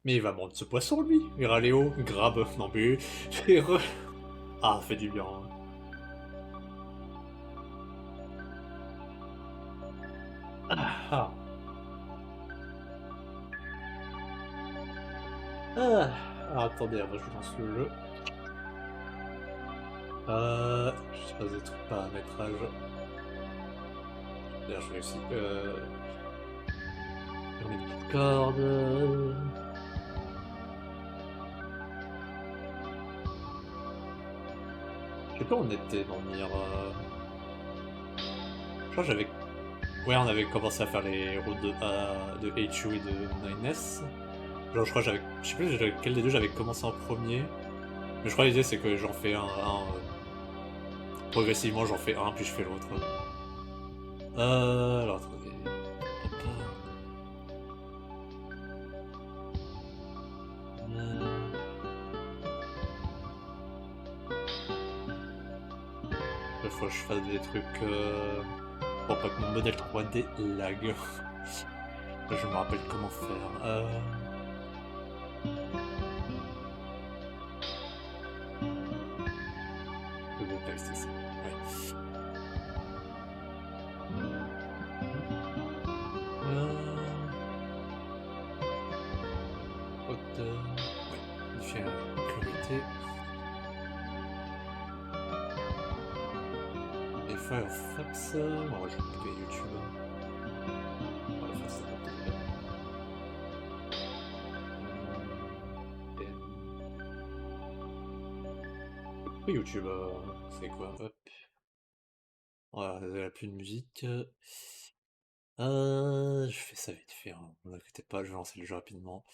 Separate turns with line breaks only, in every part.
Mais il va mordre ce poisson, lui. Iraléo, grabe, non mais... Ah, fait du bien. Ah, ah. Ah, attendez, avant je lance le jeu. Je sais pas des trucs paramétrage. D'ailleurs, je vais aussi... fermer le Discord. Je sais pas où on était dans Nier. Je crois que j'avais... Ouais, on avait commencé à faire les routes de HU et de 9S. Genre, je crois que j'avais... Je sais plus lequel des deux j'avais commencé en premier. Mais je crois que l'idée, c'est que j'en fais progressivement, j'en fais un, puis je fais l'autre. Alors, attendez... Il faut que je fasse des trucs pour pas que mon modèle 3D lag. Je me rappelle comment faire. Le texte, c'est ça. Ouais. Hauteur. Ouais. Modifier la clarité. Et Firefox. Bon, je vais couper YouTube. On va faire ça. YouTube, c'est quoi? Hop. Voilà, il n'y a plus de musique. Je fais ça vite fait, hein. Ne vous inquiétez pas, je vais lancer le jeu rapidement.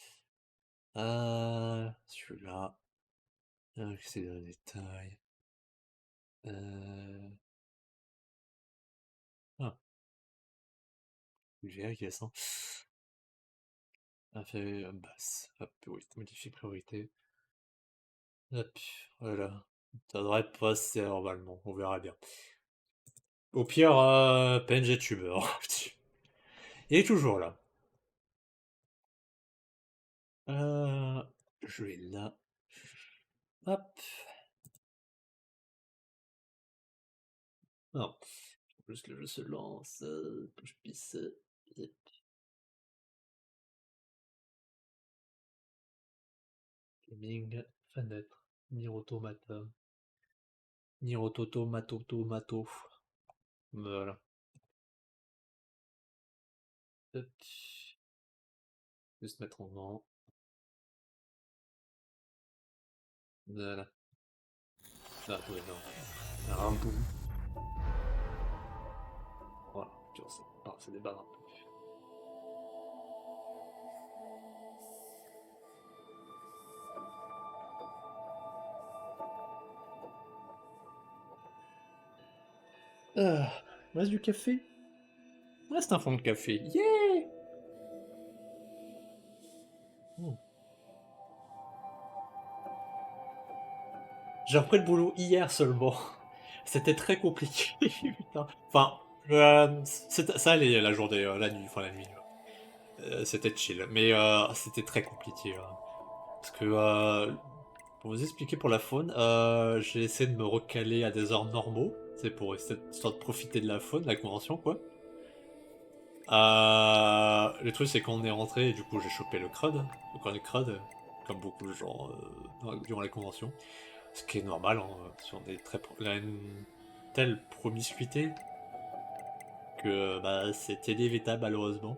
Celui-là. C'est le détail. Ah, j'ai agaçant. Fait basse. Hop, oui, modifier priorité. Hop, voilà. Ça devrait passer normalement, on verra bien. Au pire, PNG Tuber. Il est toujours là. Je vais là. Hop. Non. Juste le jeu se lance. Que je puisse. Gaming. Fenêtre. Nier Automata. Nier Autoto Matoto Mato. Voilà. Hop. Juste mettre en grand. Voilà. Ah, ouais, non. Un bout. Voilà. Tu vois, c'est des barres un peu. Reste du café. Reste un fond de café. Yeah! J'ai repris le boulot hier seulement. C'était très compliqué, putain. Enfin, ça allait la journée, la nuit, enfin la nuit. C'était chill, mais c'était très compliqué. Parce que, pour vous expliquer pour la faune, j'ai essayé de me recaler à des heures normaux. C'est pour essayer histoire de profiter de la faune, la convention, quoi. Le truc, c'est qu'on est rentré, et du coup, j'ai chopé le crud, le cornet crud, comme beaucoup de gens durant la convention. Ce qui est normal, hein, si on est il a une telle promiscuité que bah, c'était inévitable malheureusement.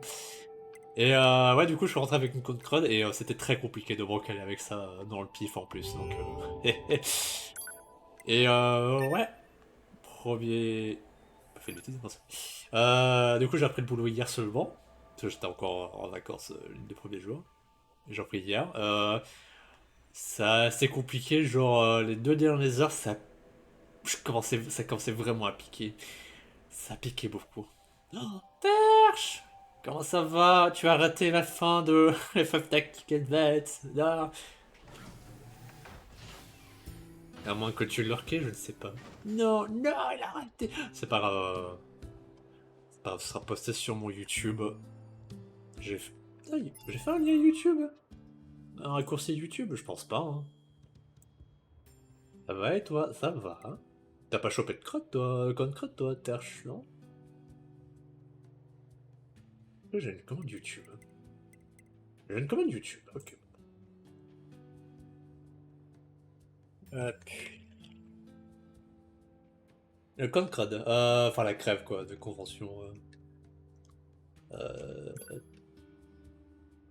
Et ouais, du coup, je suis rentré avec une côte crud et c'était très compliqué de me recaler avec ça dans le pif en plus. Donc, et ouais, premier. Pas fait de bêtises, non, du coup, j'ai repris le boulot hier seulement. Parce que j'étais encore en vacances l'une des premiers jours. Et j'ai repris hier. C'est compliqué, genre les 2 dernières heures, ça commençait vraiment à piquer. Ça piquait beaucoup. Oh, Perche! Comment ça va? Tu as raté la fin de FF Tactical Advance. Ah. À moins que tu lurké, je ne sais pas. Non, non, il a raté. C'est pas grave. C'est pas grave, ce sera posté sur mon YouTube. J'ai fait... J'ai fait un lien YouTube. Un raccourci YouTube, je pense pas. Hein. Ça va et toi? Ça va. Hein. T'as pas chopé de crotte toi? Conne crotte toi, Terche, non? J'ai une commande YouTube. J'ai une commande YouTube, ok. Le Concrade, enfin la crève quoi, de convention.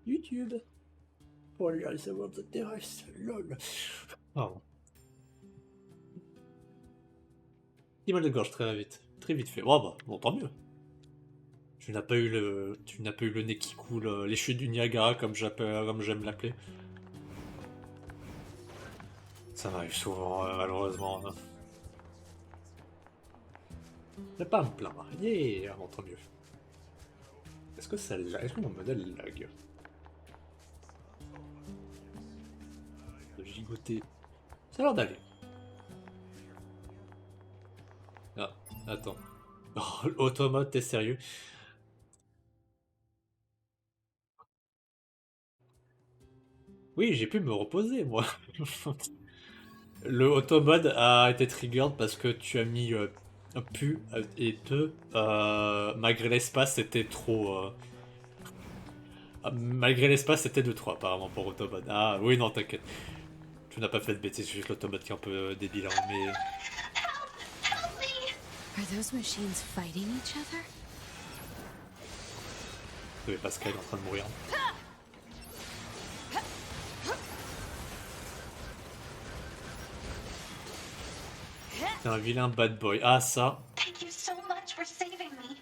YouTube. Pour regarder ça vous intéresse, lol. Pardon. Petit mal de gorge très vite fait. Oh bah, bon tant mieux. Tu n'as pas eu le nez qui coule, les chutes du Niagara comme j'aime l'appeler. Ça m'arrive souvent, malheureusement. Hein. Je vais pas à me plaindre. Yeah, bon, tant mieux. Est-ce que ça lag? Est-ce que mon modèle lag? De gigoter. Ça a l'air d'aller. Ah, attends. Oh, automate, t'es sérieux? Oui, j'ai pu me reposer, moi. Le automode a été triggered parce que tu as mis pu et te. Malgré l'espace, c'était trop. Malgré l'espace, c'était de 3 apparemment pour automode. Ah oui, non, t'inquiète. Tu n'as pas fait de bêtises, c'est juste l'automate qui est un peu débile, hein, mais.
Are those machines fighting each other?
Je vais Pascal est en train de mourir. T'es un vilain bad boy. Ah, ça.
Thank you so much for saving me.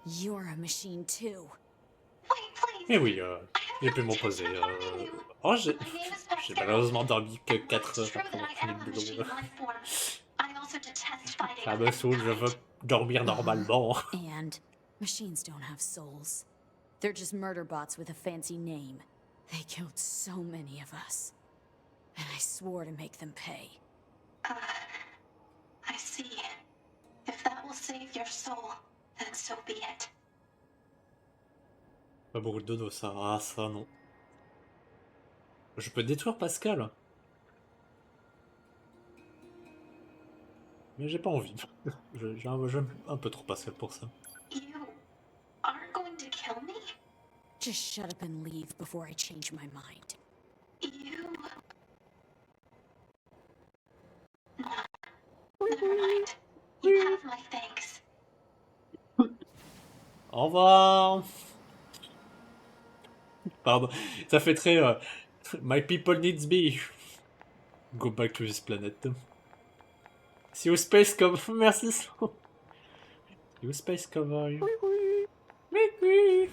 You're a machine too.
Wait, please.
Eh oui, j'ai pu m'opposer. Oh, j'ai malheureusement dormi que 4 heures après avoir fini le boulot. Ça me saoule, je veux dormir normalement.
And machines don't have souls. They're just murder bots with a fancy name. They killed so many of us. And I swore to make them pay.
I see. If that will save your soul, then so be it.
Pas beaucoup de dodo, ça. Ah, ça, non. Je peux détruire Pascal. Mais j'ai pas envie. J'aime un peu trop Pascal pour ça.
You aren't going to kill me?
Just shut up and leave before I change my mind.
You... Never mind. You have my thanks.
Au revoir. Pardon, ça fait très My people needs me. Go back to this planet. See you space cover. Merci. See you space cover. Oui, oui. Oui, oui.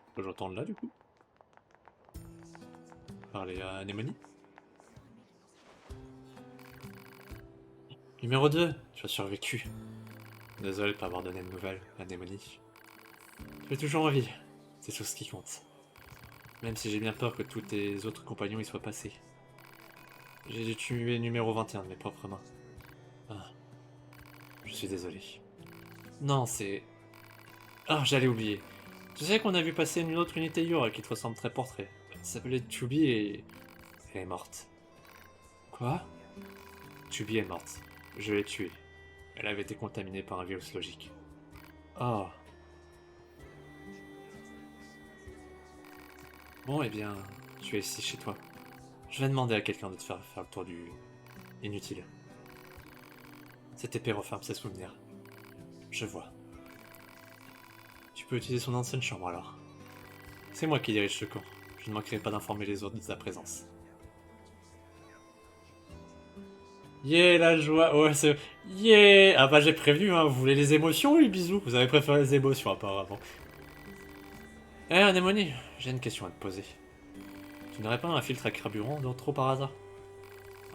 Faut que j'entende là du coup. Parler à Anémonie. Numéro 2, tu as survécu. Désolé de pas avoir donné de nouvelles, Anémonie. Tu es toujours en vie, c'est tout ce qui compte. Même si j'ai bien peur que tous tes autres compagnons y soient passés. J'ai tué numéro 21 de mes propres mains. Ah. Je suis désolé. Non, c'est... Ah, j'allais oublier. Tu sais qu'on a vu passer une autre unité Yura qui te ressemble très portrait. Elle s'appelait Chubby et... Elle est morte. Quoi? Chubby est morte. Je l'ai tuée. Elle avait été contaminée par un virus logique. Oh. Bon, eh bien, tu es ici chez toi. Je vais demander à quelqu'un de te faire le tour du... Inutile. Cette épée referme ses souvenirs. Je vois. Tu peux utiliser son ancienne chambre alors. C'est moi qui dirige ce camp. Je ne manquerai pas d'informer les autres de sa présence. Yeah, la joie. Ouais, c'est... Yeah. Ah bah j'ai prévenu, hein. Vous voulez les émotions ou les bisous? Vous avez préféré les émotions apparemment. Eh, Anémonie, j'ai une question à te poser. Tu n'aurais pas un filtre à carburant de trop par hasard?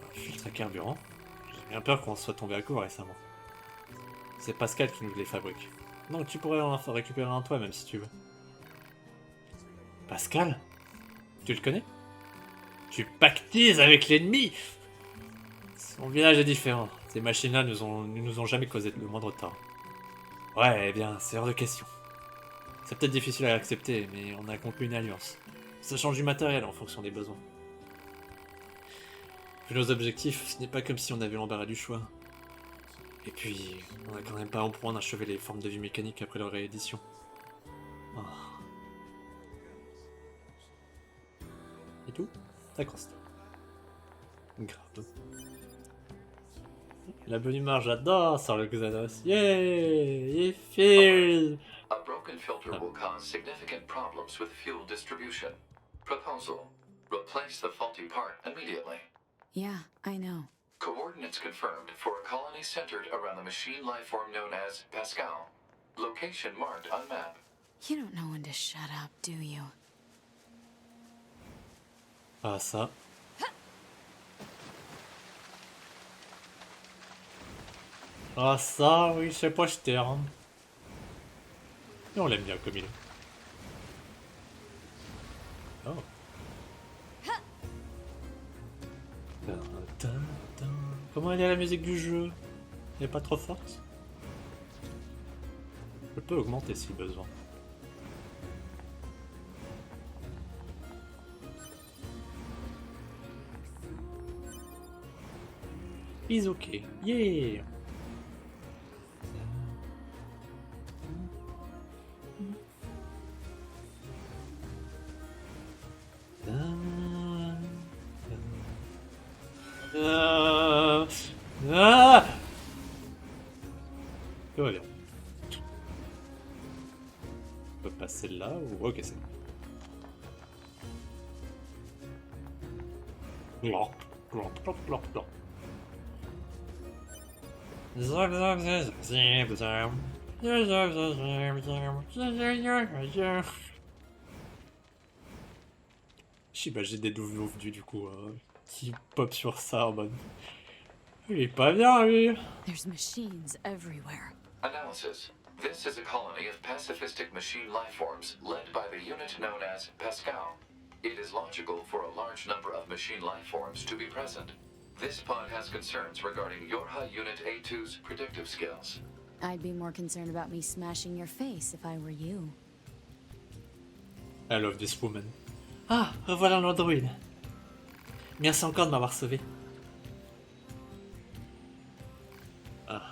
Un filtre à carburant? J'ai bien peur qu'on soit tombé à court récemment. C'est Pascal qui nous les fabrique. Donc tu pourrais en récupérer un toi même si tu veux. Pascal? Tu le connais? Tu pactises avec l'ennemi! Son village est différent. Ces machines-là ne nous ont jamais causé le moindre tort. Ouais, eh bien, c'est hors de question. C'est peut-être difficile à accepter, mais on a conclu une alliance. Ça change du matériel en fonction des besoins. Vu nos objectifs, ce n'est pas comme si on avait l'embarras du choix. Et puis, on a quand même pas en point d'achever les formes de vie mécaniques après leur réédition. Oh. Et tout? D'accord, c'est grave. La bonne humeur, j'adore sur le Xanos. Yay! Il file!
A broken filter will cause significant problems with fuel distribution. Proposal: replace the faulty part immediately.
Yeah, I know.
Coordinates confirmed for a colony centered around the machine lifeform known as Pascal. Location marked on map.
You don't know when to shut up, do you?
Ah, ça. Ah, ça, oui, c'est pas Stern. Et on l'aime bien comme il est. Oh. Dun, dun, dun. Comment elle est la musique du jeu? Elle est pas trop forte? Je peux augmenter si besoin. He's okay. Yeah! Tout va bien. On peut passer là ou... Ok, c'est bon. Glop, glop, glop, glop, glop. Zog, zog, zog, zog, zog. Zog, zog, zog, zog, zog, zog. Je sais pas, j'ai des nouveaux venus du coup qui pop sur ça en mode. Il est pas bien lui!
There's machines everywhere.
Analysis: this is a colony of pacifistic machine lifeforms led by the unit known as Pascal. It is logical for a large number of machine lifeforms to be present. This pod has concerns regarding Yorha Unit A2's predictive skills.
I'd be more concerned about me smashing your face if I were you.
I love this woman. Ah, revoilà l'androïde. Merci encore de m'avoir sauvé. Ah.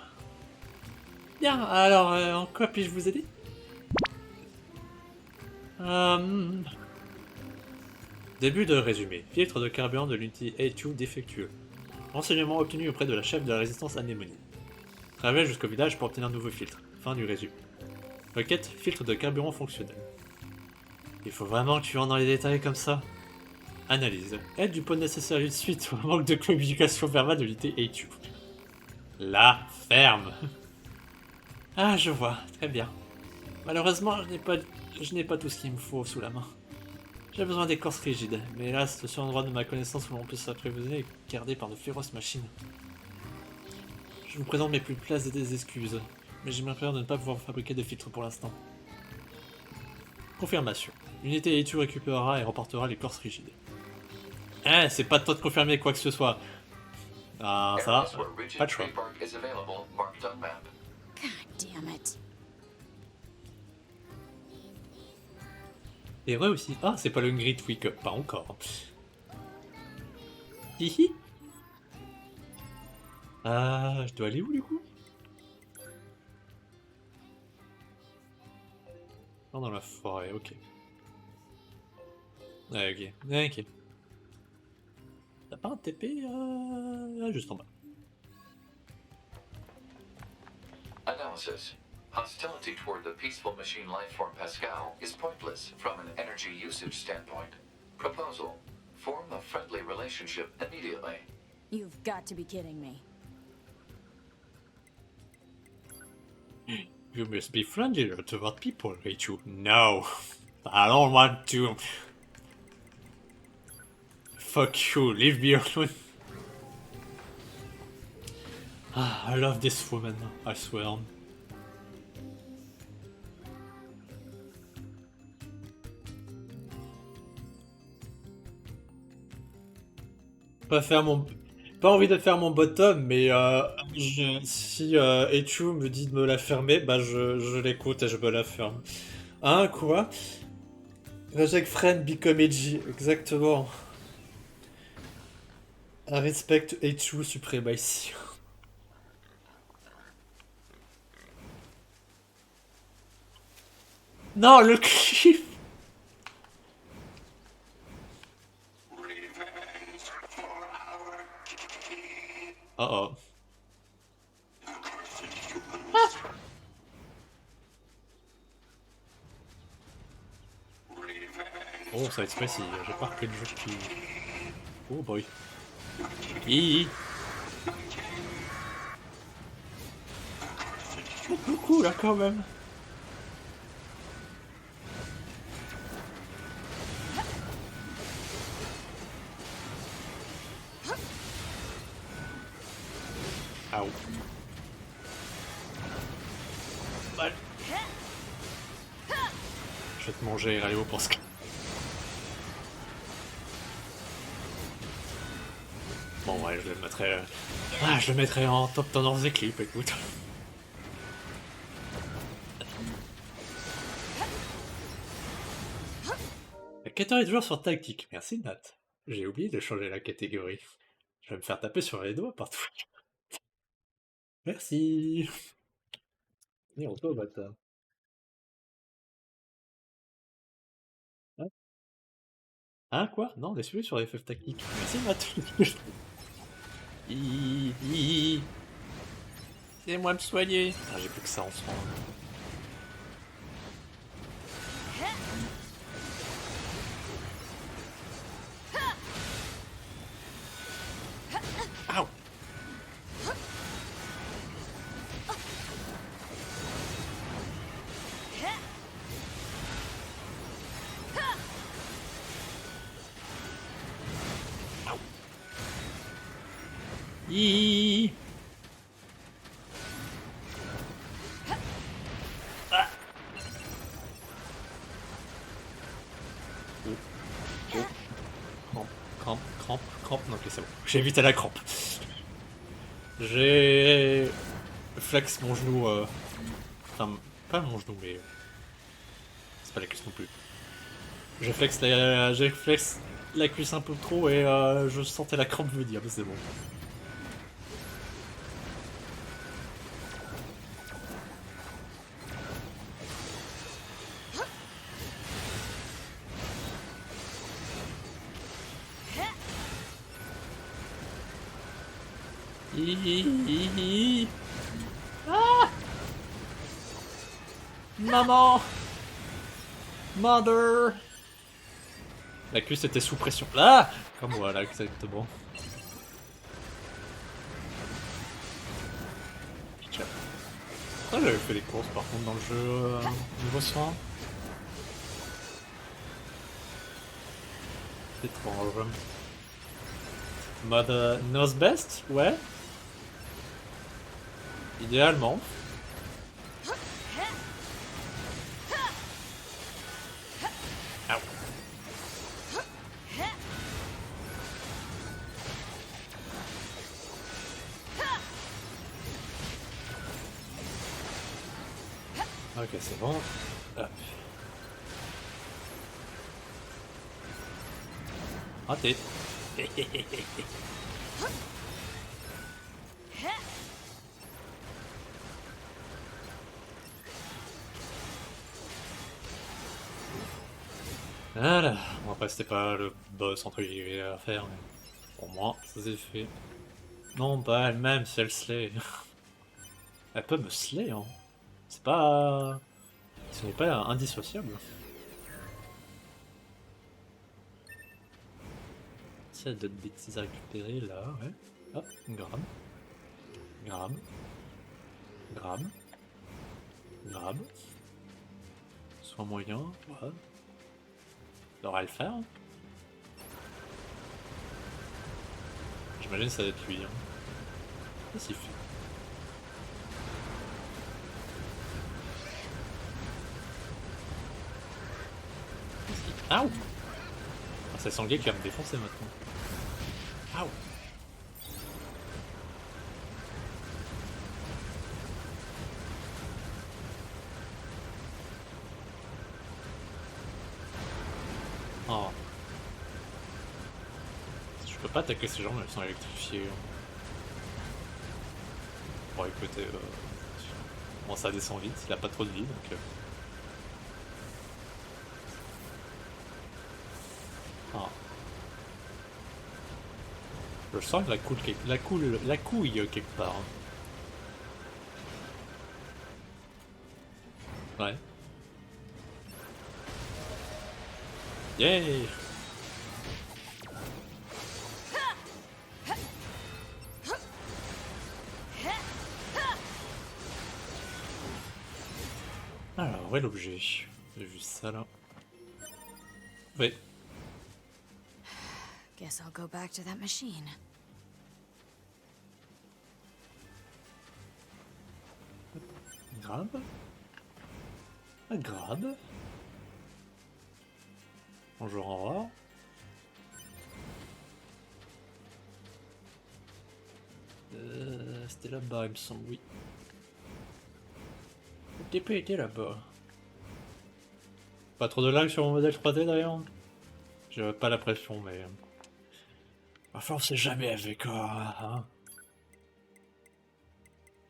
Bien, alors en quoi puis-je vous aider? Début de résumé. Filtre de carburant de l'unité A2 défectueux. Renseignement obtenu auprès de la chef de la résistance anémonie. Travel jusqu'au village pour obtenir un nouveau filtre. Fin du résumé. Requête, filtre de carburant fonctionnel. Il faut vraiment que tu rentres dans les détails comme ça. Analyse. Aide du pot nécessaire suite au manque de communication verbale de l'unité A2. La ferme. Ah, je vois. Très bien. Malheureusement, je n'ai pas tout ce qu'il me faut sous la main. J'ai besoin d'écorce rigides, mais hélas, le seul endroit de ma connaissance où l'on peut s'apprivoiser est gardé par de féroces machines. Je vous présente mes plus places et des excuses, mais j'ai bien peur de ne pas pouvoir fabriquer de filtres pour l'instant. Confirmation. L'unité A2 récupérera et remportera l'écorce rigide. Eh, c'est pas de toi de confirmer quoi que ce soit. Ah, ça,
Areas where rigid
pas de choix.
tree bark is available marked on map.
God damn it.
Et vrai aussi. Ah, c'est pas le Grid Wake Up, pas encore. Hihi. Ah, je dois aller où du coup? Non, dans la forêt, ok. Ouais, ok. Ok. T'as pas un TP juste en bas.
Analysis: hostility toward the peaceful machine lifeform Pascal is pointless from an energy usage standpoint. Proposal: form a friendly relationship immediately.
You've got to be kidding me.
You must be friendlier toward people, Rachel. No, I don't want to. Fuck you, leave me alone. Ah, I love this woman, I swear. Pas faire mon... pas envie de faire mon bottom, mais si Echu me dit de me la fermer, bah je l'écoute et je me la ferme. Hein, quoi? Reject friend become edgy, exactement. I respect Echu supremacy. Non, le clip. Oh oh. Oh, ça va être spicy, j'ai pas repris le jeu depuis... Oh boy. Hi. Beaucoup là quand même. Ow. Mal. Je vais te manger, Rayo, pour ce que... Bon ouais, je le mettrai... Ah, je le mettrai en top tendance des clips, écoute. La catégorie de joueurs sur tactique. Merci Nat. J'ai oublié de changer la catégorie. Je vais me faire taper sur les doigts partout. Merci. Et on peut bâtard. Hein? Hein, quoi? Non, on est suivi sur les FF tactiques. Merci Nat. C'est moi me soigner. Ah, j'ai plus que ça en ce moment. Ow. Hi. Ah. Oh. Crampe. Non, ok, c'est bon. J'ai évité la crampe. J'ai flex mon genou. Enfin, pas mon genou, mais. C'est pas la cuisse non plus. J'ai flex la cuisse un peu trop et je sentais la crampe venir, mais c'est bon. Ah, maman! Mother! La cuisse était sous pression. Ah! Comme voilà, exactement. Ah, j'avais fait les courses par contre dans le jeu niveau 100. C'est étrange. Mode knows best? Ouais. Idéalement. Ow. Ok, c'est bon. Hop. Raté. Voilà, bon après c'était pas le boss entre guillemets à faire, mais pour moi ça s'est fait. Non, pas elle-même si elle slay. Elle peut me slay, hein. C'est pas... Ce n'est pas indissociable. Il y a d'autres bêtises à récupérer là, ouais. Hop, grab. Soit moyen, ouais. Ça devrait le faire. J'imagine que ça va être lui. Hein. Qu'est-ce qu'il fait? Aouh! Ah, c'est Sanguet qui va me défoncer maintenant. Aouh! Je peux pas attaquer ces gens, mais ils sont électrifiés. Bon, écoutez, bon, ça descend vite, il a pas trop de vie, donc... Ah. Je sens que la couille quelque part. Ouais. Yeah! Alors, où est l'objet? J'ai vu ça là. Oui.
Guess I'll go back to that machine.
Grab. Ah, grab. Bonjour, au revoir. C'était là-bas, il me semble, oui. Le TP était là-bas. Pas trop de lag sur mon modèle 3D d'ailleurs. J'avais pas la pression, mais... Enfin, on sait jamais avec quoi, hein.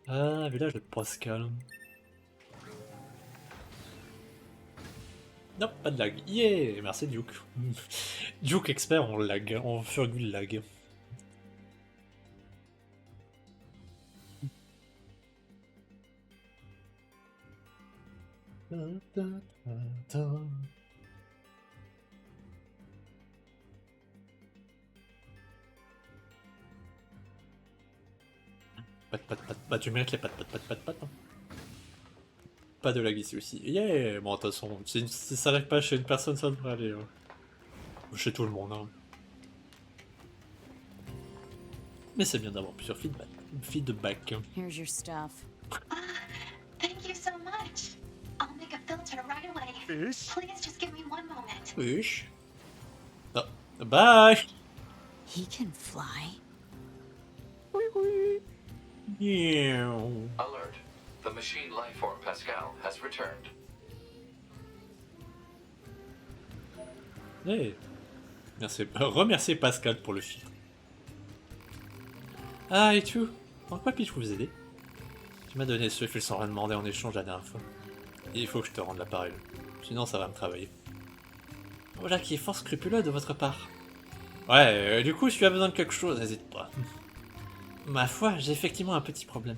Ah, village de Pascal. Non, pas de lag. Yeah, merci Duke. Duke expert en lag, en furgule lag. Bah tu mérites les pattes. Hein. Pas de lag ici aussi. Yeah. Bon, de toute façon, si ça n'arrive pas chez une personne, ça devrait aller. Chez tout le monde. Hein. Mais c'est bien d'avoir plusieurs feedback.
Here's your stuff.
Thank you so much. I'll make a filter right away.
Fish.
Please just give me one moment.
Fish. Oh. Bye.
He can fly.
Yeah.
Alert. The machine lifeform Pascal has returned.
Hey. Merci. Remerciez Pascal pour le filtre. Ah, et tu? En quoi puis-je vous aider? Tu m'as donné ce fil sans rien demander en échange la dernière fois. Il faut que je te rende l'appareil. Sinon, ça va me travailler. Voilà qui est fort scrupuleux de votre part. Ouais, du coup, si tu as besoin de quelque chose, n'hésite pas. Ma foi, j'ai effectivement un petit problème.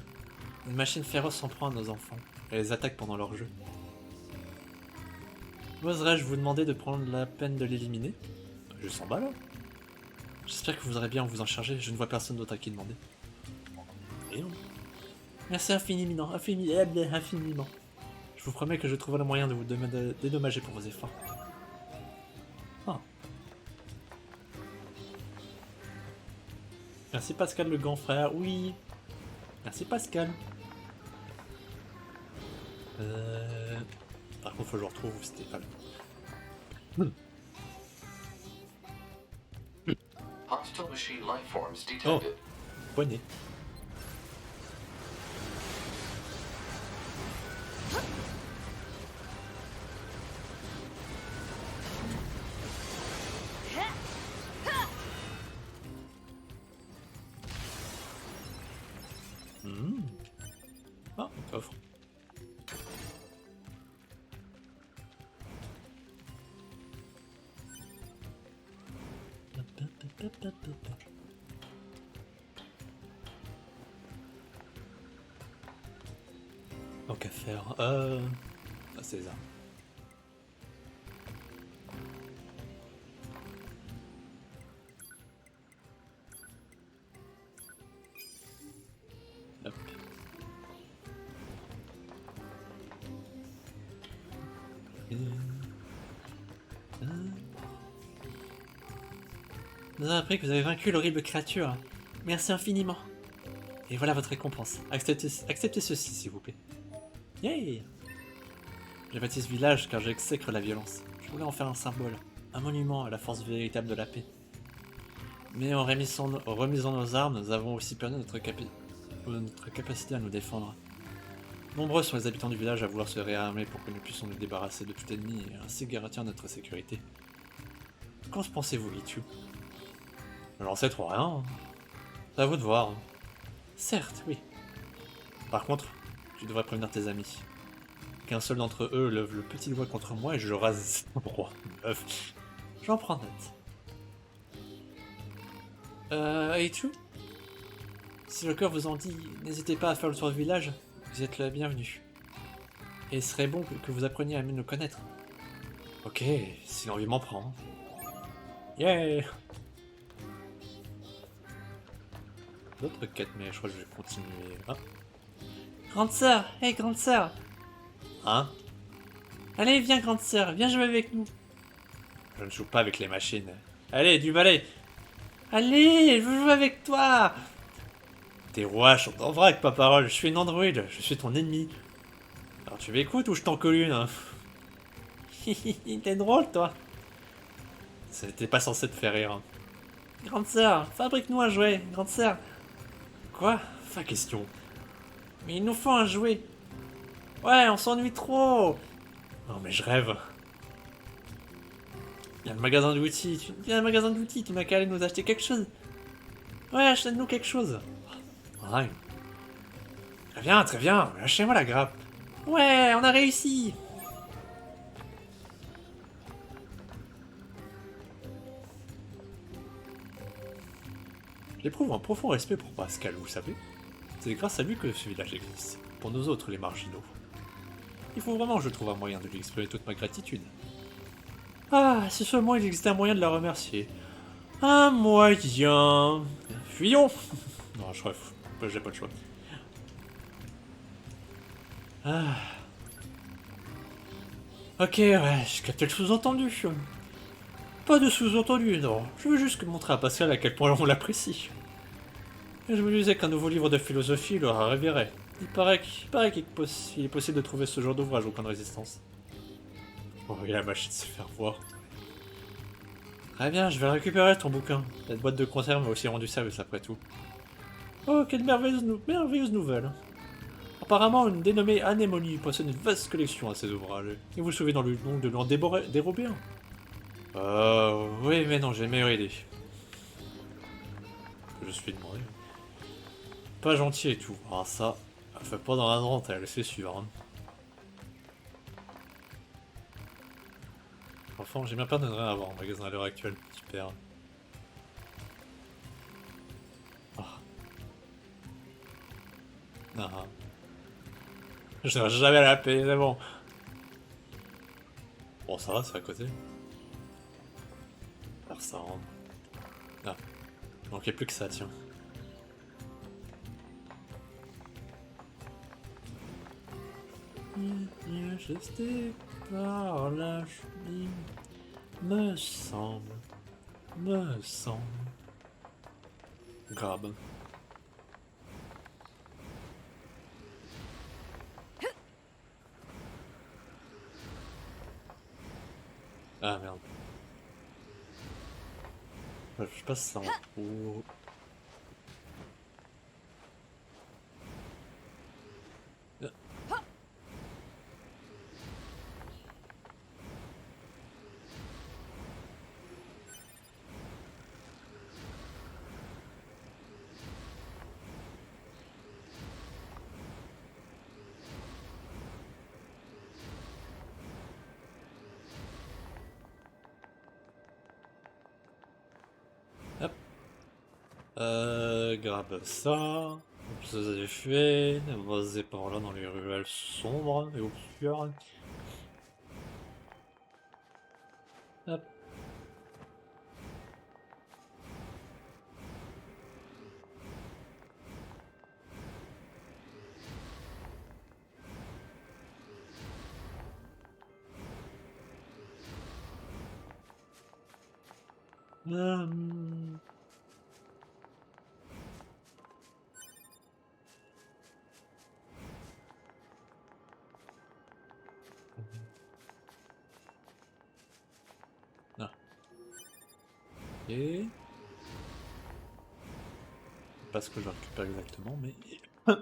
Une machine féroce s'en prend à nos enfants. Elle les attaque pendant leur jeu. Oserais-je vous demander de prendre la peine de l'éliminer? Je s'en bats là. J'espère que vous aurez bien vous en charger, je ne vois personne d'autre à qui demander. Et non. Merci infiniment. Je vous promets que je trouverai le moyen de vous dédommager pour vos efforts. Ah. Merci Pascal le grand frère, oui. Merci Pascal. Par contre, faut que je retrouve où c'était pas là.
Hostile machine lifeforms detected.
Poignet. Ah, un coffre. Donc à faire. C'est ça. Hop. Nous avons appris que vous avez vaincu l'horrible créature. Merci infiniment. Et voilà votre récompense. Acceptez ceci, s'il vous plaît. Yay! J'ai bâti ce village car j'exècre la violence. Je voulais en faire un symbole, un monument à la force véritable de la paix. Mais en remisant nos armes, nous avons aussi perdu notre capacité à nous défendre. Nombreux sont les habitants du village à vouloir se réarmer pour que nous puissions nous débarrasser de tout ennemi et ainsi garantir notre sécurité. Qu'en pensez-vous, Itu? J'en sais trop rien. Hein. C'est à vous de voir. Hein. Certes, oui. Par contre, tu devrais prévenir tes amis. Qu'un seul d'entre eux lève le petit doigt contre moi et je rase son roi. Meuf. J'en prends note. Et tout? Si le cœur vous en dit, n'hésitez pas à faire le tour du village. Vous êtes le bienvenu. Et il serait bon que vous appreniez à mieux nous connaître. Ok, si l'envie m'en prend. Yeah! D'autres quêtes, mais je crois que je vais continuer. Ah. Grande sœur! Hey, grande sœur! Hein? Allez, viens, grande sœur, viens jouer avec nous. Je ne joue pas avec les machines. Allez, du balai! Allez, je veux jouer avec toi! Tes rois sont en vrac, pas parole. Je suis une androïde, je suis ton ennemi. Alors tu m'écoutes ou je t'en colle une? Hein. T'es drôle, toi. Ça n'était pas censé te faire rire. Hein. Grande sœur, fabrique-nous un jouet, grande sœur. Quoi? Pas question. Mais il nous faut un jouet. Ouais, on s'ennuie trop. Non mais je rêve. Il y a le magasin d'outils. Il y a le magasin d'outils, tu m'as qu'à aller nous acheter quelque chose. Ouais, achète-nous quelque chose. Ouais. Très bien, lâchez-moi la grappe. Ouais, on a réussi. J'éprouve un profond respect pour Pascal, vous savez. C'est grâce à lui que ce village existe. Pour nous autres, les marginaux. Il faut vraiment que je trouve un moyen de lui exprimer toute ma gratitude. Ah, si seulement il existait un moyen de la remercier. Un moyen... Fuyons. Non, je crois que j'ai pas le choix. Ah. Ok, ouais, je capte le sous-entendu. Pas de sous-entendu, non. Je veux juste montrer à Pascal à quel point on l'apprécie. Et je me disais qu'un nouveau livre de philosophie le révérait. Il paraît qu'il est possible de trouver ce genre d'ouvrage au camp de résistance. Oh, il a la machine de se faire voir. Très bien, je vais récupérer ton bouquin. Cette boîte de conserve m'a aussi rendu service après tout. Oh, quelle merveilleuse nouvelle. Apparemment, une dénommée Anémonie possède une vaste collection à ses ouvrages. Et vous sauvez dans le nom de l'en dérober un. Oui, mais non, j'ai une meilleure idée. Je suis demandé. Pas gentil et tout. Ah, ça, elle fait pas dans la dentelle, c'est sûr. Hein. Enfin, j'ai bien peur de ne rien avoir en magasin à l'heure actuelle. Super. Ah. Ah. Je n'aurai jamais la paix, c'est bon. Bon, ça va, c'est à côté. Alors ça rentre. Ah. Il manquait plus que ça, tiens. Majesté par la cheville, me semble. Grab. Ah merde. Je passe ça en haut. Hop. Grab ça. Ça c'est fait. Vas-y par là dans les ruelles sombres et obscures. Hop. Ah. Et... Pas ce que je récupère exactement, mais... Ah.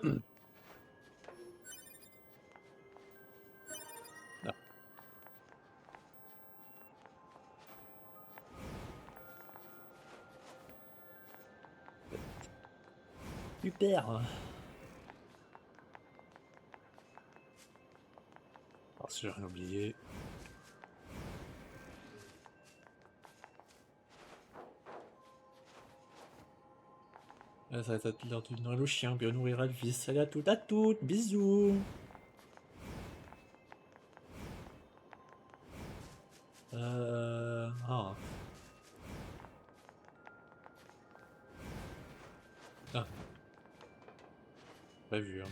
Super. Alors si j'ai rien oublié. Ah, ça va être l'heure de nourrir le chien, bien nourrir Elvis. Salut à toutes, bisous. Ah. Ah. Pas vu, hein.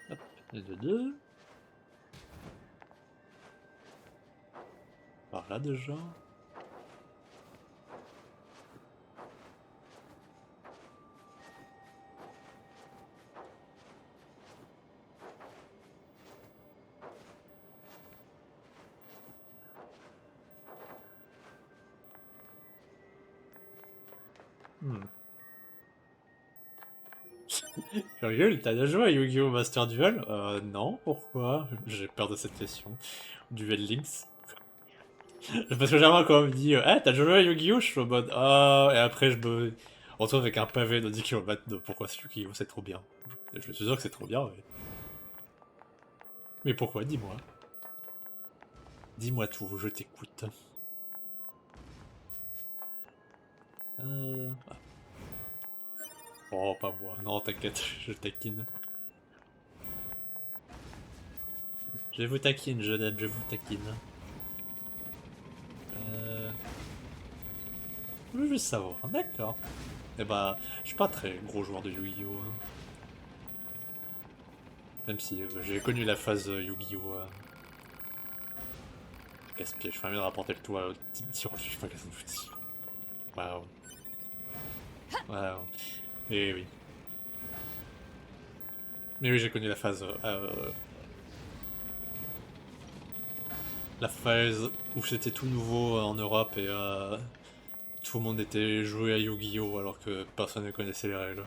Hop, et de deux. Par là déjà. Curieux, t'as déjà joué à Yu-Gi-Oh! Master Duel? Non, pourquoi? J'ai peur de cette question. Duel Links. Parce que généralement, quand on me dit, eh, t'as déjà joué à Yu-Gi-Oh! Je suis en mode, ah, et après, je me retrouve avec un pavé de 10 km de pourquoi c'est Yu-Gi-Oh! C'est trop bien. Je suis sûr que c'est trop bien, mais pourquoi? Dis-moi. Dis-moi tout, je t'écoute. Ah. Oh, pas moi. Non, t'inquiète, je taquine. Je vous taquine, jeune homme, je vous taquine. Je veux juste savoir, d'accord. Eh bah, je suis pas très gros joueur de Yu-Gi-Oh! Hein. Même si j'ai connu la phase Yu-Gi-Oh! Gaspillage, je ferais mieux de rapporter le toit au petit refuge, je suis pas cassé de petit. Waouh. Waouh. Et oui. Mais oui, j'ai connu la phase où c'était tout nouveau en Europe et tout le monde était joué à Yu-Gi-Oh! Alors que personne ne connaissait les règles.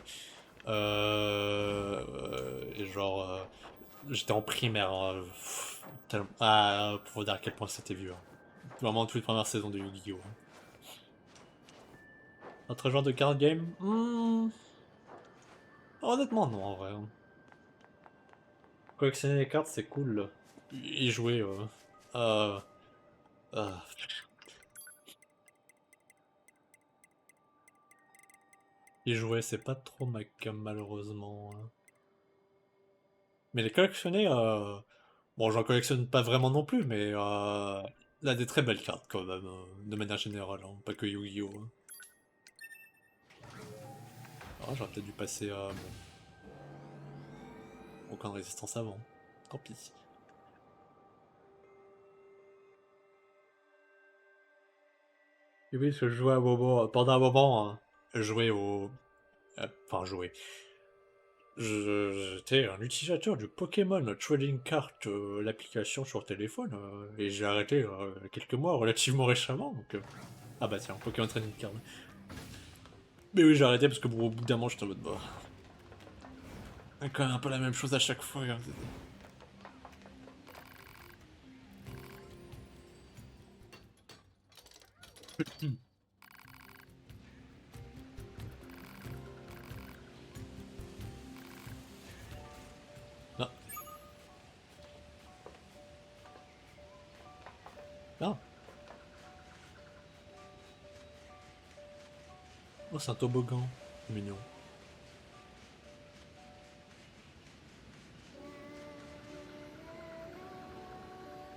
Et genre, j'étais en primaire. Hein, pour vous dire à quel point c'était vieux. Hein. Vraiment toutes les premières saisons de Yu-Gi-Oh! Hein. Autre genre de card game? Honnêtement, non, en vrai. Collectionner les cartes, c'est cool. Y jouer, euh, euh, y jouer, c'est pas trop ma cam, malheureusement. Hein. Mais les collectionner, bon, j'en collectionne pas vraiment non plus, mais il a des très belles cartes quand même, de manière générale, hein, pas que Yu-Gi-Oh! Hein. Ah, j'aurais peut-être dû passer à... bon. Aucun résistance avant. Tant pis. Et oui, parce que je jouais à un moment, pendant un moment, je jouais au... enfin, jouer. J'étais un utilisateur du Pokémon Trading Card, l'application sur téléphone, et j'ai arrêté quelques mois relativement récemment. Donc, ah bah tiens, Pokémon Trading Card. Mais oui, j'ai arrêté parce que bon, au bout d'un moment, j'étais en mode bah. Quand même un peu la même chose à chaque fois. Hein. Non. Non. Oh, c'est un toboggan. Mignon.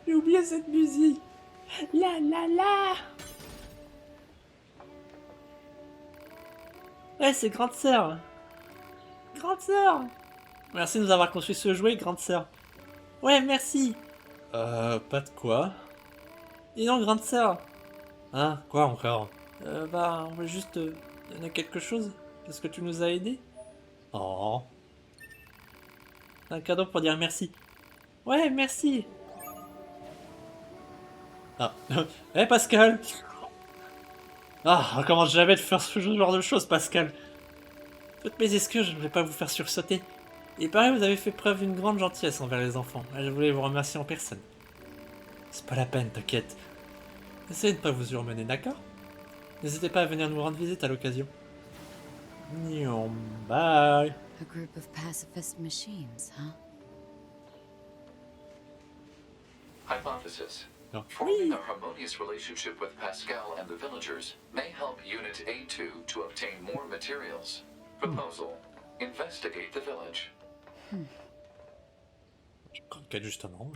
J'ai oublié cette musique. La la la. Ouais, c'est grande sœur. Grande sœur. Merci de nous avoir construit ce jouet, grande sœur. Ouais, merci. Pas de quoi. Dis donc, grande sœur. Hein, quoi encore? Bah, on va juste te donner quelque chose, parce que tu nous as aidés. Oh. Un cadeau pour dire merci. Ouais, merci. Ah. Eh, Pascal. Ah, on recommence jamais de faire ce genre de choses, Pascal. Toutes mes excuses, je ne vais pas vous faire sursauter. Il paraît que vous avez fait preuve d'une grande gentillesse envers les enfants, et je voulais vous remercier en personne. C'est pas la peine, t'inquiète. Essayez de ne pas vous surmener, d'accord? N'hésitez pas à venir nous rendre visite à l'occasion. Bye.
A group of pacifist machines, huh?
Hypothesis.
Oh.
Forming a harmonious relationship with Pascal and the villagers may help Unit A2 to obtain more materials. Proposal. Investigate the village.
Quel justement.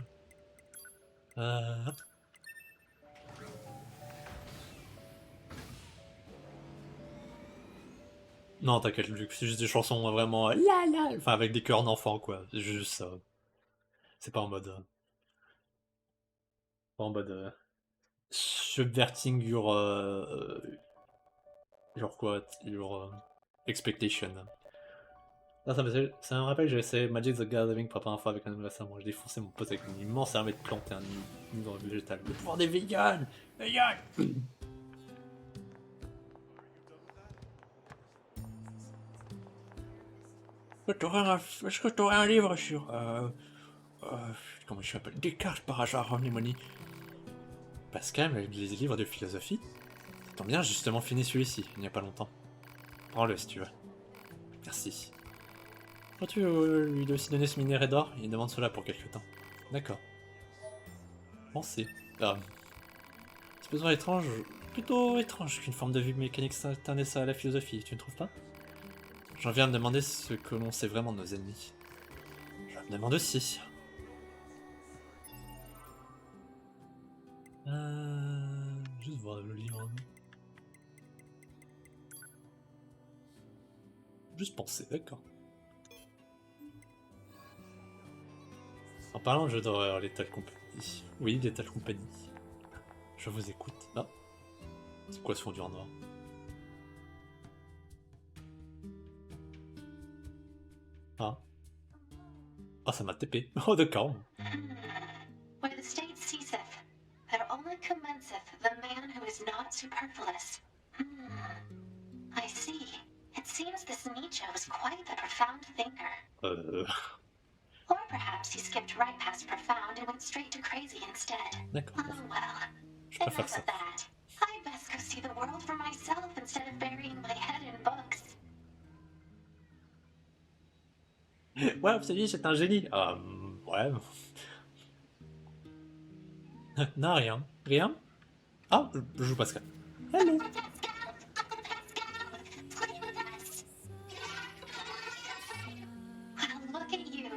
Non, t'inquiète, Luc, c'est juste des chansons vraiment la la, enfin avec des chœurs d'enfants quoi. C'est juste ça. C'est pas en mode, pas en mode subverting your quoi, your expectation. Non, ça me rappelle, j'ai essayé Magic the Gathering pour la première fois avec un ami récemment. J'ai défoncé mon pote avec une immense armée de plantes et un immense végétal. Le pouvoir des vegans! Vegan! Est-ce que t'aurais un livre sur comment il s'appelle? Descartes par hasard, Harmony. Pascal, les livres de philosophie? Ça tombe bien, j'ai justement fini celui-ci, il n'y a pas longtemps. Prends-le si tu veux. Merci. Pourrais-tu lui aussi donner ce minerai d'or? Il demande cela pour quelque temps. D'accord. Pensez. C'est besoin étrange, plutôt étrange qu'une forme de vue mécanique s'intéresse à la philosophie, tu ne trouves pas? J'en viens à me demander ce que l'on sait vraiment de nos ennemis. Je me demande aussi. Juste voir le livre. Juste penser, d'accord. En parlant de jeux d'horreur, Lethal Company. Oui, Lethal Company. Je vous écoute. Ah. C'est quoi ce fondu en noir? Ah. Ah, ça m'a TP. Oh, d'accord.
Where the state ceaseth, there only commenceth the man who is not superfluous. I see. It seems this Nietzsche was quite the profound thinker. Or perhaps he skipped right past profound and went straight to crazy instead.
D'accord.
Oh well.
Je préfère
Enough
ça.
of that. I best go see the world for myself instead of burying my head in books.
Ouais, vous savez, c'est un génie. Ouais. Non, rien. Rien? Ah, je joue Pascal. Hello.
Well, look at you.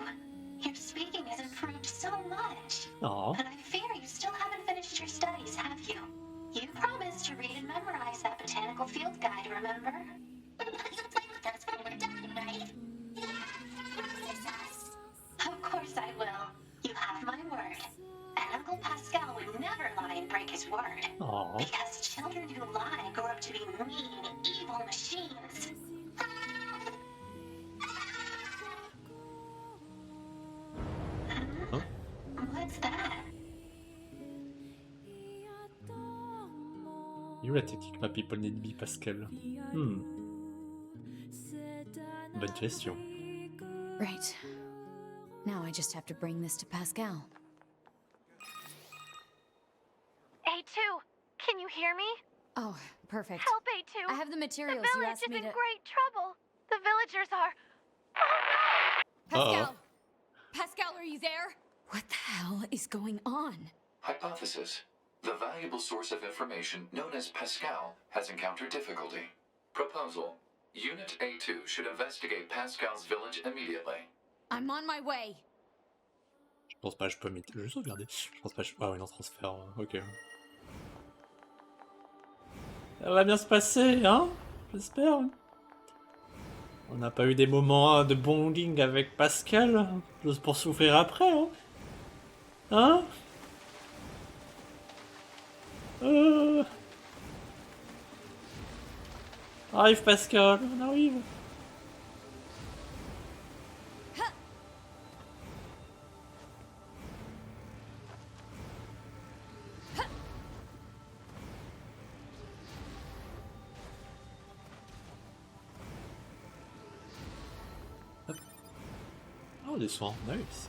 Your speaking has improved so much.
Oh.
And I fear you still haven't finished your studies, have you? You promised to read and memorize that botanical field guide, remember? You'll play with us when we're done, right? Of course I will. You have my word. And Uncle Pascal would never lie and break his word.
Oh.
Because children who lie grow up to be mean, evil machines.
Huh?
What's that?
You la technique, ma people need be Pascal. Bonne question.
Right. Now I just have to bring this to Pascal.
A2, can you hear me?
Oh, perfect.
Help A2.
I have the
The
materials you
village
asked
is
me
in
to...
great trouble. The villagers are...
Pascal! Pascal, are you there? What the hell is going on?
Hypothesis. The valuable source of information known as Pascal has encountered difficulty. Proposal. Unit A2 should investigate Pascal's village immediately.
I'm on my way.
Je pense pas, je peux mettre. Je vais sauvegarder. Je pense pas, ah ouais, non, transfert. Ok. Ça va bien se passer, hein? J'espère. On n'a pas eu des moments de bonding avec Pascal, juste pour souffrir après, hein? Hein? Arrive Pascal, on arrive. Oh, des soins, nice.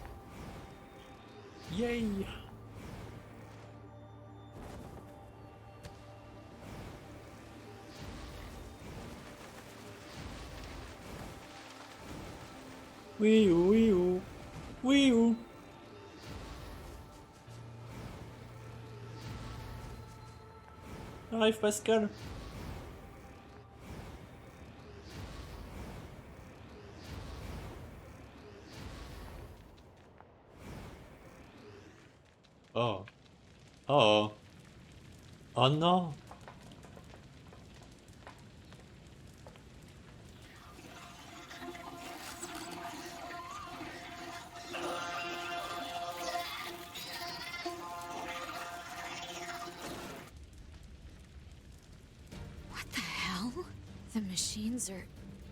Yay! Oui ou oui ou. Oui ou. Arrive Pascal. Oh. Oh. Oh non.
What the hell? The machines are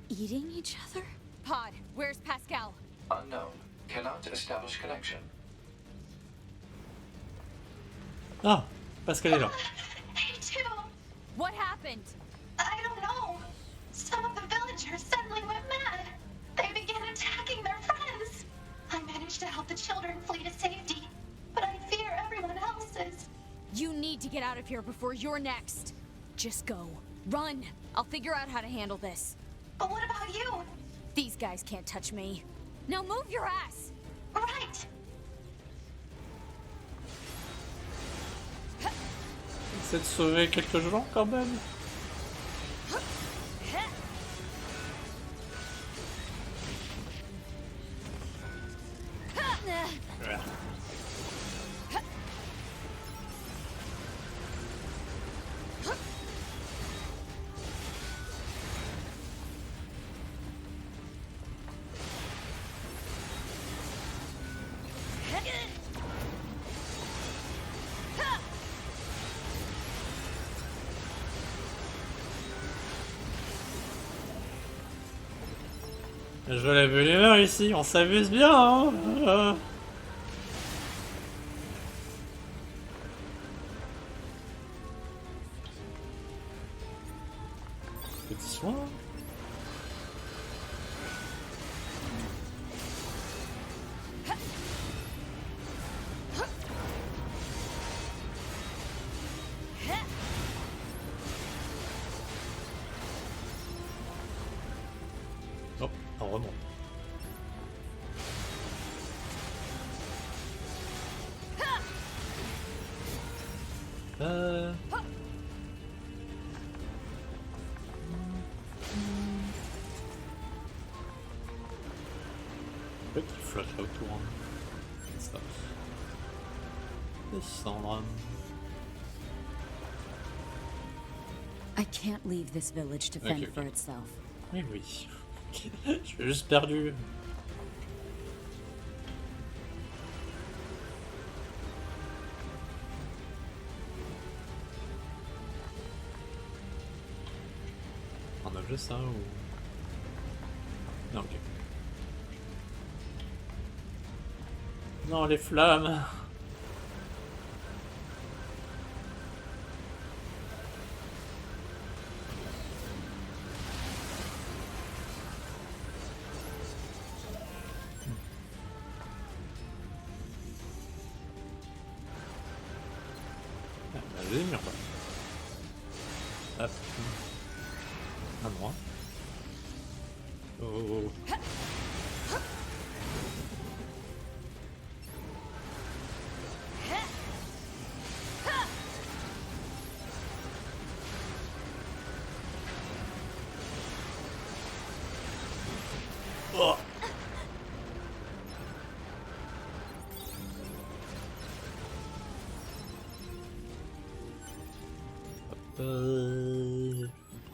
eating each other? Pod, where's Pascal?
Unknown. Cannot establish connection.
Ah, Pascal est là.
A2!
What happened?
I don't know. Some of the villagers suddenly went mad. They began attacking their friends. I managed to help the children flee to safety, but I fear everyone else is.
You need to get out of here before you're next. Just go. Run. I'll figure out how to handle this.
But what about you?
These guys can't touch me. Now move your ass!
Right.
Essaie de sauver quelques gens quand même. Voilà. Je lève les mains ici, on s'amuse bien, hein. Petit soin. Oh, on remonte. Peut-être qu'il flotte là autour. Hein. Ça. Descendre.
I can't leave this village to fend
Okay.
for itself.
Oui, oui. Je suis juste perdu. On a juste ça ou... Non, ok. Non, les flammes. Vas-y, murs pas. Hop. À moi. Oh, oh, oh. Oh.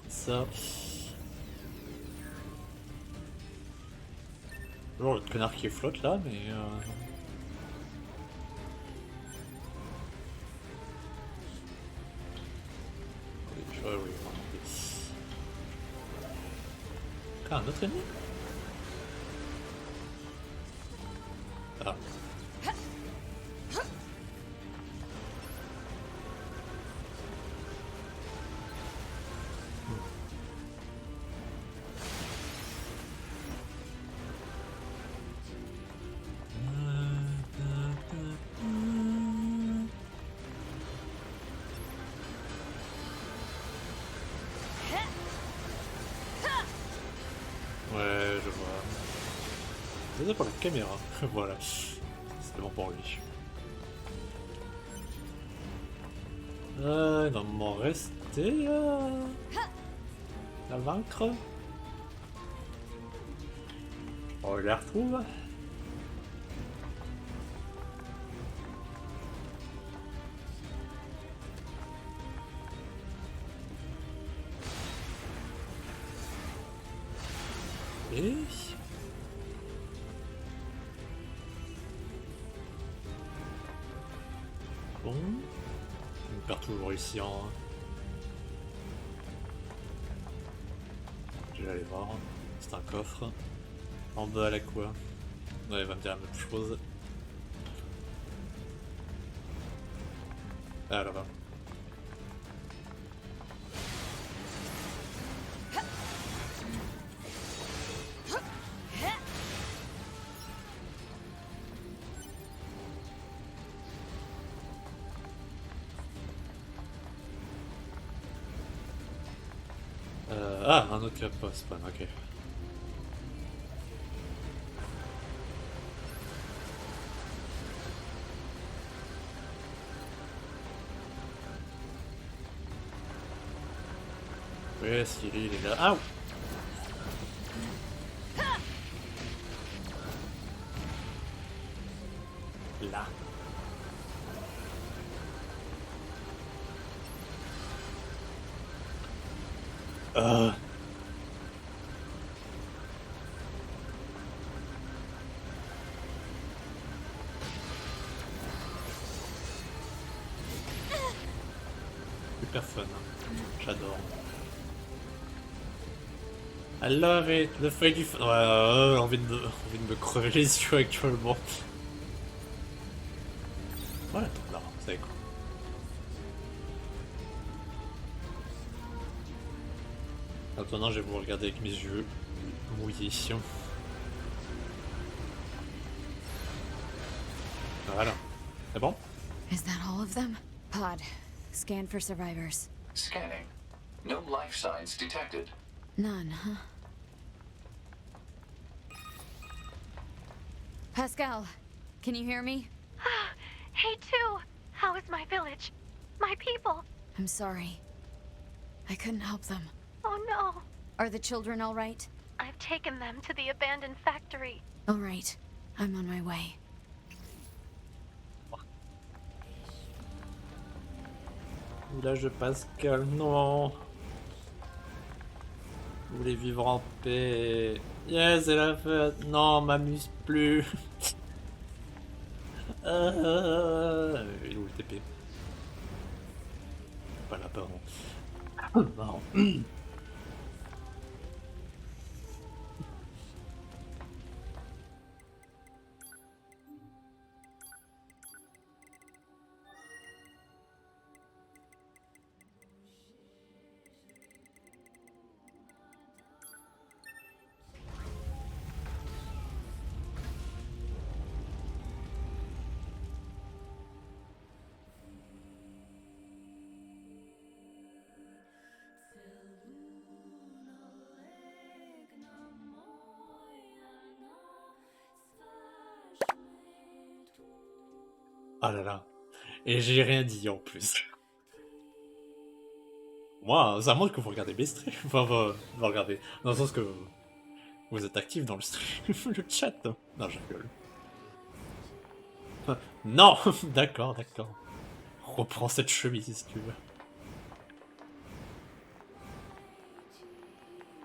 Ça. Toujours le connard qui flotte là, mais. Oui, oui, oui. Ah, un autre ennemi? Ah. Ouais, je vois. C'est ça pour la caméra. Voilà. C'est bon pour lui. Il va m'en rester à vaincre. On les retrouve. Et... bon... on perd toujours ici en... je vais aller voir. C'est un coffre. En bas, elle a quoi? Ouais, elle va me dire la même chose. Ah, là-bas. Ah, un autre cap spawn, ok. Ouais, Cyril il est là. Ah! Là. Super fun. J'adore. I love it, the fake du fun. Ouais, j'ai envie de me crever les yeux actuellement. Voilà, là, c'est cool. Maintenant, je vais vous regarder avec mes yeux mouillés. Voilà. C'est bon?
Is that all of them? Pod, scan for survivors.
Scanning. No life signs detected.
None, huh? Pascal, can you hear me?
Hey, too. How is my village? My people?
I'm sorry. I couldn't help them.
Oh no.
Are the children all right?
I've taken them to the abandoned factory.
All right. I'm on my way.
Village Pascal, non. Vous voulez vivre en paix. Yes, c'est la fête. Non, m'amuse plus. Il est où le TP? Pas là, pardon. Non. Ah là là. Et j'ai rien dit en plus. Moi, ça montre que vous regardez mes streams. Enfin, vous regardez. Dans le sens que vous êtes actif dans le stream, le chat. Non, je rigole. Non. D'accord, d'accord. Reprends cette chemise si tu veux.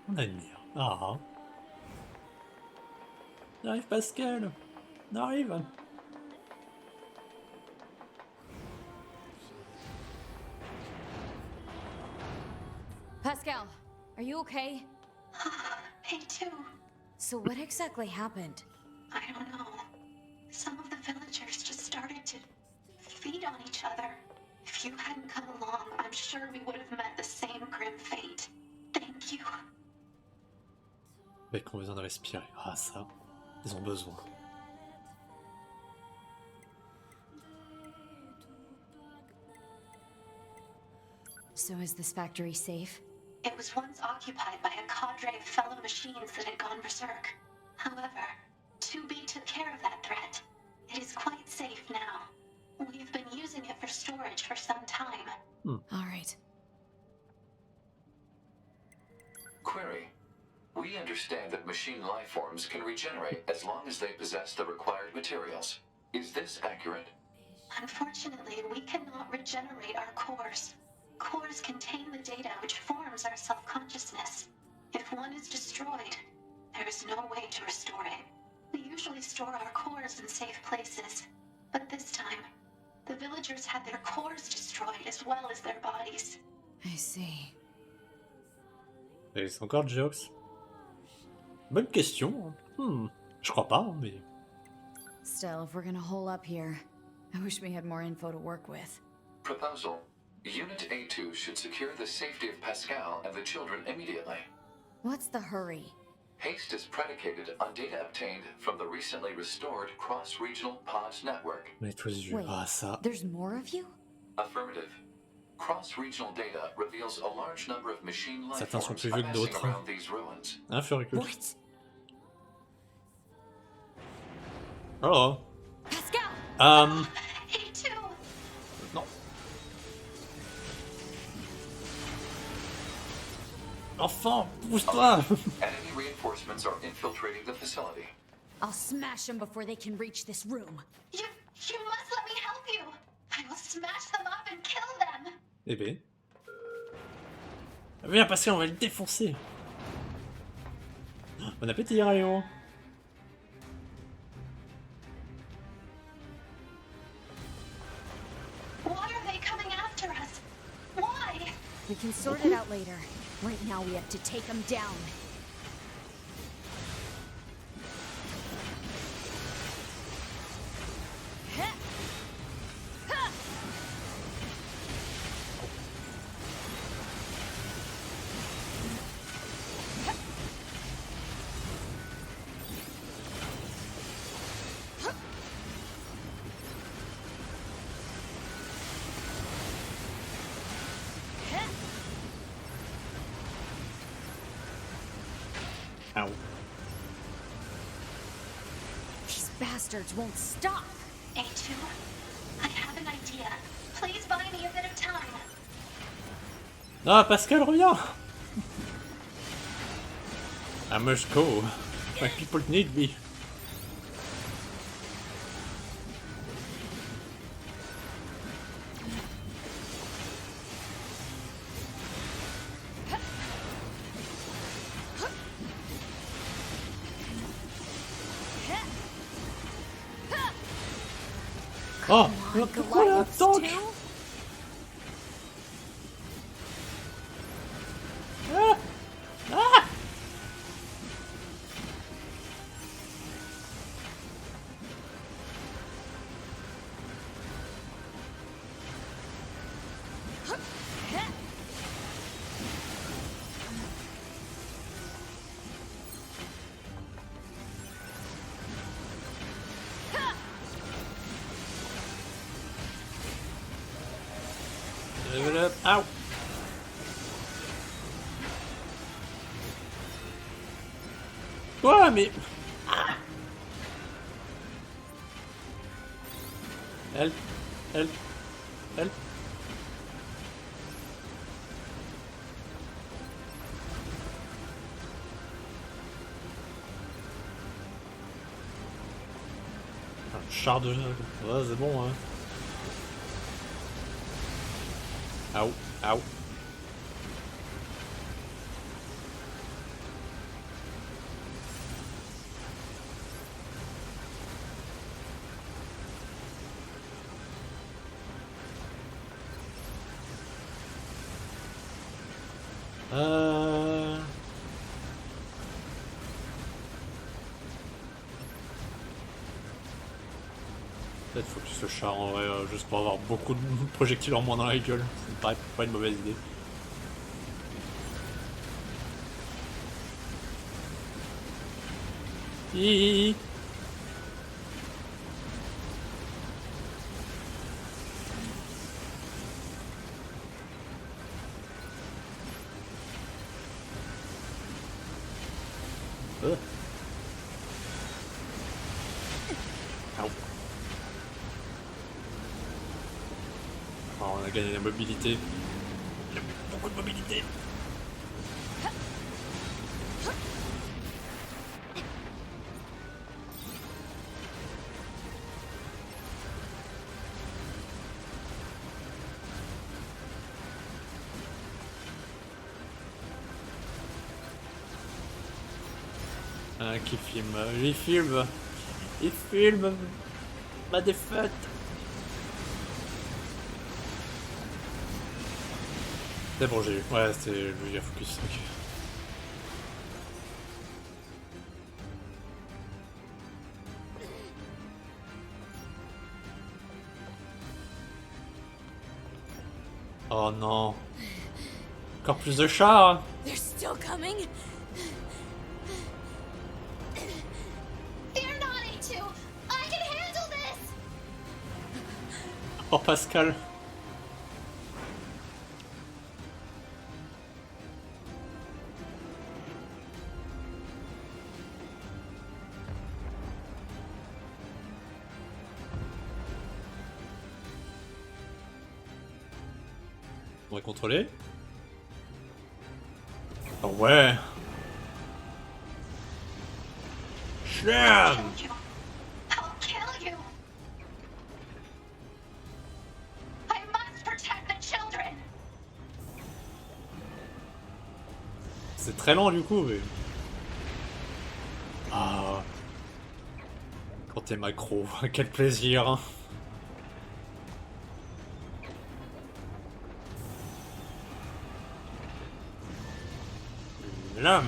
On admire. Ah. Arrive Pascal. Arrive.
Pascal, are you okay?
Me too.
So what exactly happened?
I don't know. Some of the villagers just started to feed on each other. If you hadn't come along, I'm sure we would have met the same grim fate. Thank you.
Mec, on a besoin de respirer. Ah, ça. Ils ont besoin.
So is this factory safe?
It was once occupied by a cadre of fellow machines that had gone berserk. However, 2B took care of that threat. It is quite safe now. We've been using it for storage for some time.
All right.
Query. We understand that machine life forms can regenerate as long as they possess the required materials. Is this accurate?
Unfortunately, we cannot regenerate our cores. Cores contain the data which forms our self-consciousness. If one is destroyed, there is no way to restore it. We usually store our cores in safe places, but this time, the villagers had their cores destroyed as well as their bodies.
I see.
Et c'est encore Geox. Bonne question. Je crois pas, mais...
Still, if we're gonna hole up here, I wish we had more info to work with.
Proposal. Unit A2 should secure the safety of Pascal and the children immediately.
What's the hurry?
Haste is predicated on data obtained from the recently restored cross-regional pods network.
Mais tous les yeux.
Wait,
Ah, ça.
there's more of you?
Affirmative. Cross-regional data reveals a large number of machine life
Certains sont
forms
plus vieux que
amassing
d'autres.
around these ruins.
Hein, Furicule.
What?
Oh.
Pascal!
A2!
Non. Enfant, pousse-toi.
Enemy reinforcements are infiltrating the facility.
I'll smash them before they can reach this room.
You must let me help you! I will smash them up and kill them!
Eh ben. Viens, Pascal, on va le défoncer. Bon appétit, Rayo.
Why are they coming after us? Why?
We can sort it out later. Right now we have to take them down.
Ow.
These bastards won't stop.
A2, I have an idea. Please buy me a bit of time.
Ah, Pascal, reviens. I must go. My people need me. Oh, pourquoi la tank? Ah! Ah! Level up. Ow! Quoi, mais... Ah! Help! Help! Help! Un char de... Ouais, c'est bon, hein. Ow, ow. Peut-être faut que ce char en vrai, juste pour avoir beaucoup de projectiles en moins dans la gueule. Ça me paraît pas une mauvaise idée. Hihihi. a gagné la mobilité. Il a beaucoup de mobilité. Qui filme. Il filme ma défaite. C'est bon, j'ai eu. Ouais, c'était lui à focus. Ok. Oh non. Encore plus de chars.
They're still coming?
Fear not, A2! I can handle this!
Oh Pascal. On va contrôler. Oh ouais. Chien.
Kill you. I'll kill you! I must protect the children!
C'est très lent du coup, mais... Ah... Quand t'es macro, quel plaisir hein. Une lame.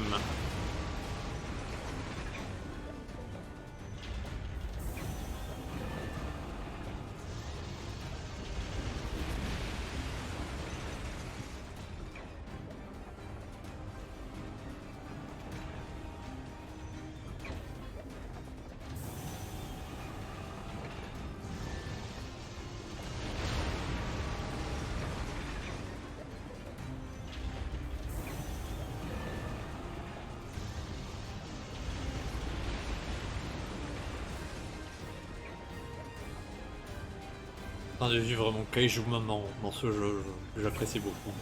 De vivre mon kaiju moment dans ce jeu, j'apprécie beaucoup.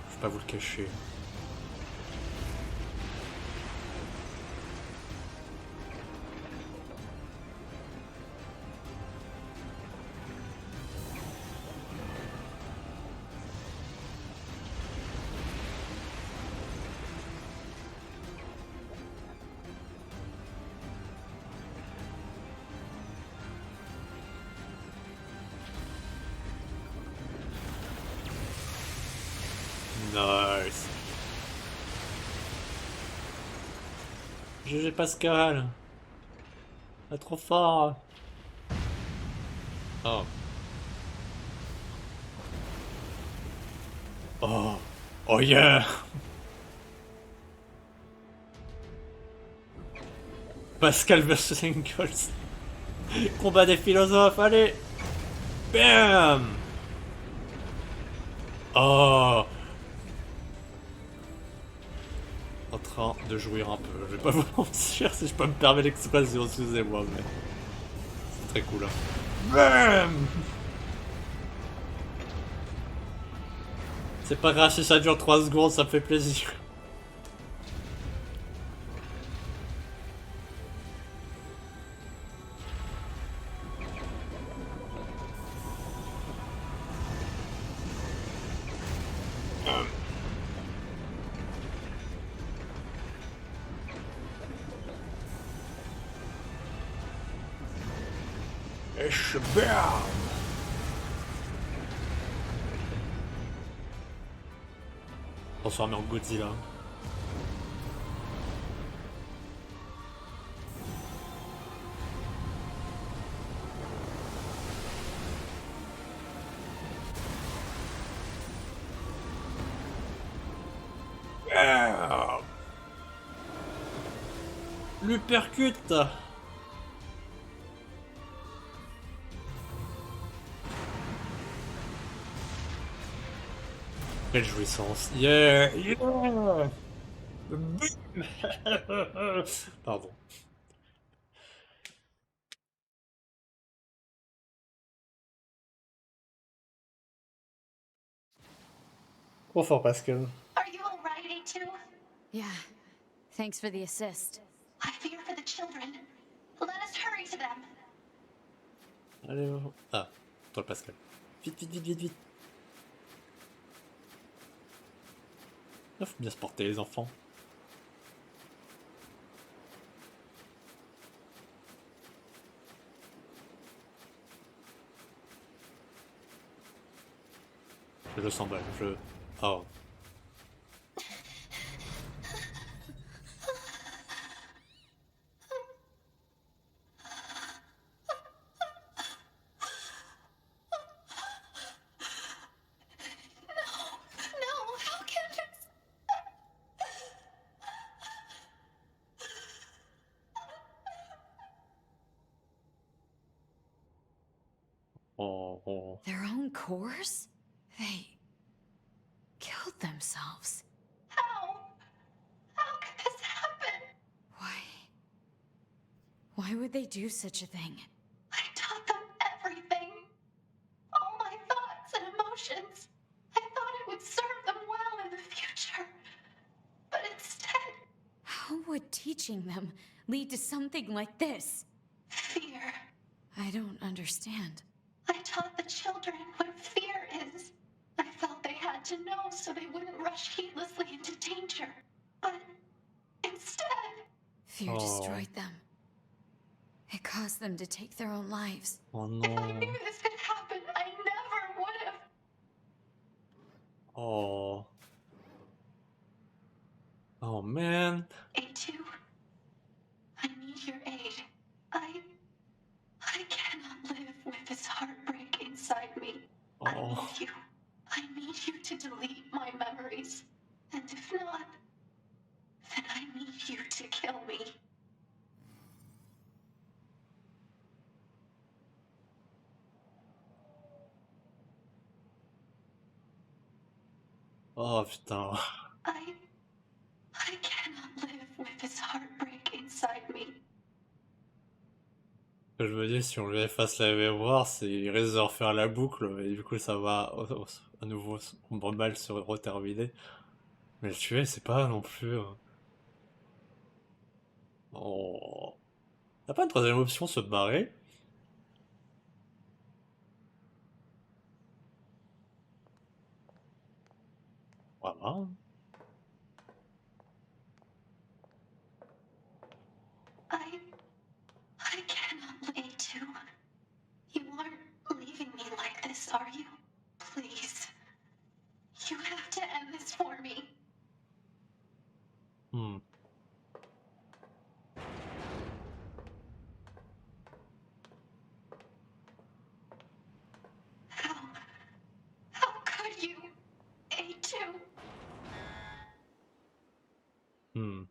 Je vais pas vous le cacher. Nice. GG Pascal. Pas trop fort. Oh. Oh. Oh yeah. Pascal vs Ingalls. Combat des philosophes, allez. Bam. Oh. En train de jouir un peu, je vais pas vous mentir si je peux me permettre l'expression, excusez-moi, mais c'est très cool. Hein. Bam. C'est pas grave si ça dure 3 secondes, ça me fait plaisir. Bam. Transformé en Godzilla. Bam. L'uppercut. Quelle jouissance. Yeah, yeah. Pardon. Trop fort, Pascal.
Are you alright, A2?
Yeah. Thanks for the assist.
I fear for the children. Let us hurry to them.
Allez, ah, toi, Pascal. Vite, vite, vite, vite, vite. Il faut bien se porter, les enfants. Je sens mal, Oh.
No, how can this?
Oh.
Their own cores? They killed themselves.
How? How could this happen?
Why would they do such a thing?
I taught them everything. All my thoughts and emotions. I thought it would serve them well in the future. But instead,
How would teaching them lead to something like this?
fear.
I don't understand.
I taught the children what fear is. I felt they had to know so they wouldn't rush heedlessly into danger. But instead,
Fear destroyed them. It caused them to take their own lives.
Oh
if I
non.
knew this could happen, I never would have.
Oh. Oh man.
A2, I need your aid. I cannot live with this heartbreak inside me. I
Oh.
need you. I need you to delete my memories. And if not, then I need you to kill me.
Oh putain.
I cannot live with this heartbreak inside me.
Je me dis, si on lui efface la mémoire, il risque de refaire la boucle, et du coup ça va à nouveau mal se reterminer. Mais le tuer, c'est pas non plus... Oh. T'as pas une troisième option, se barrer? Voilà.
I cannot let A2. You aren't leaving me like this, are you? Please. You have to end this for me.
Hmm.
How could you? A2.
Hmm.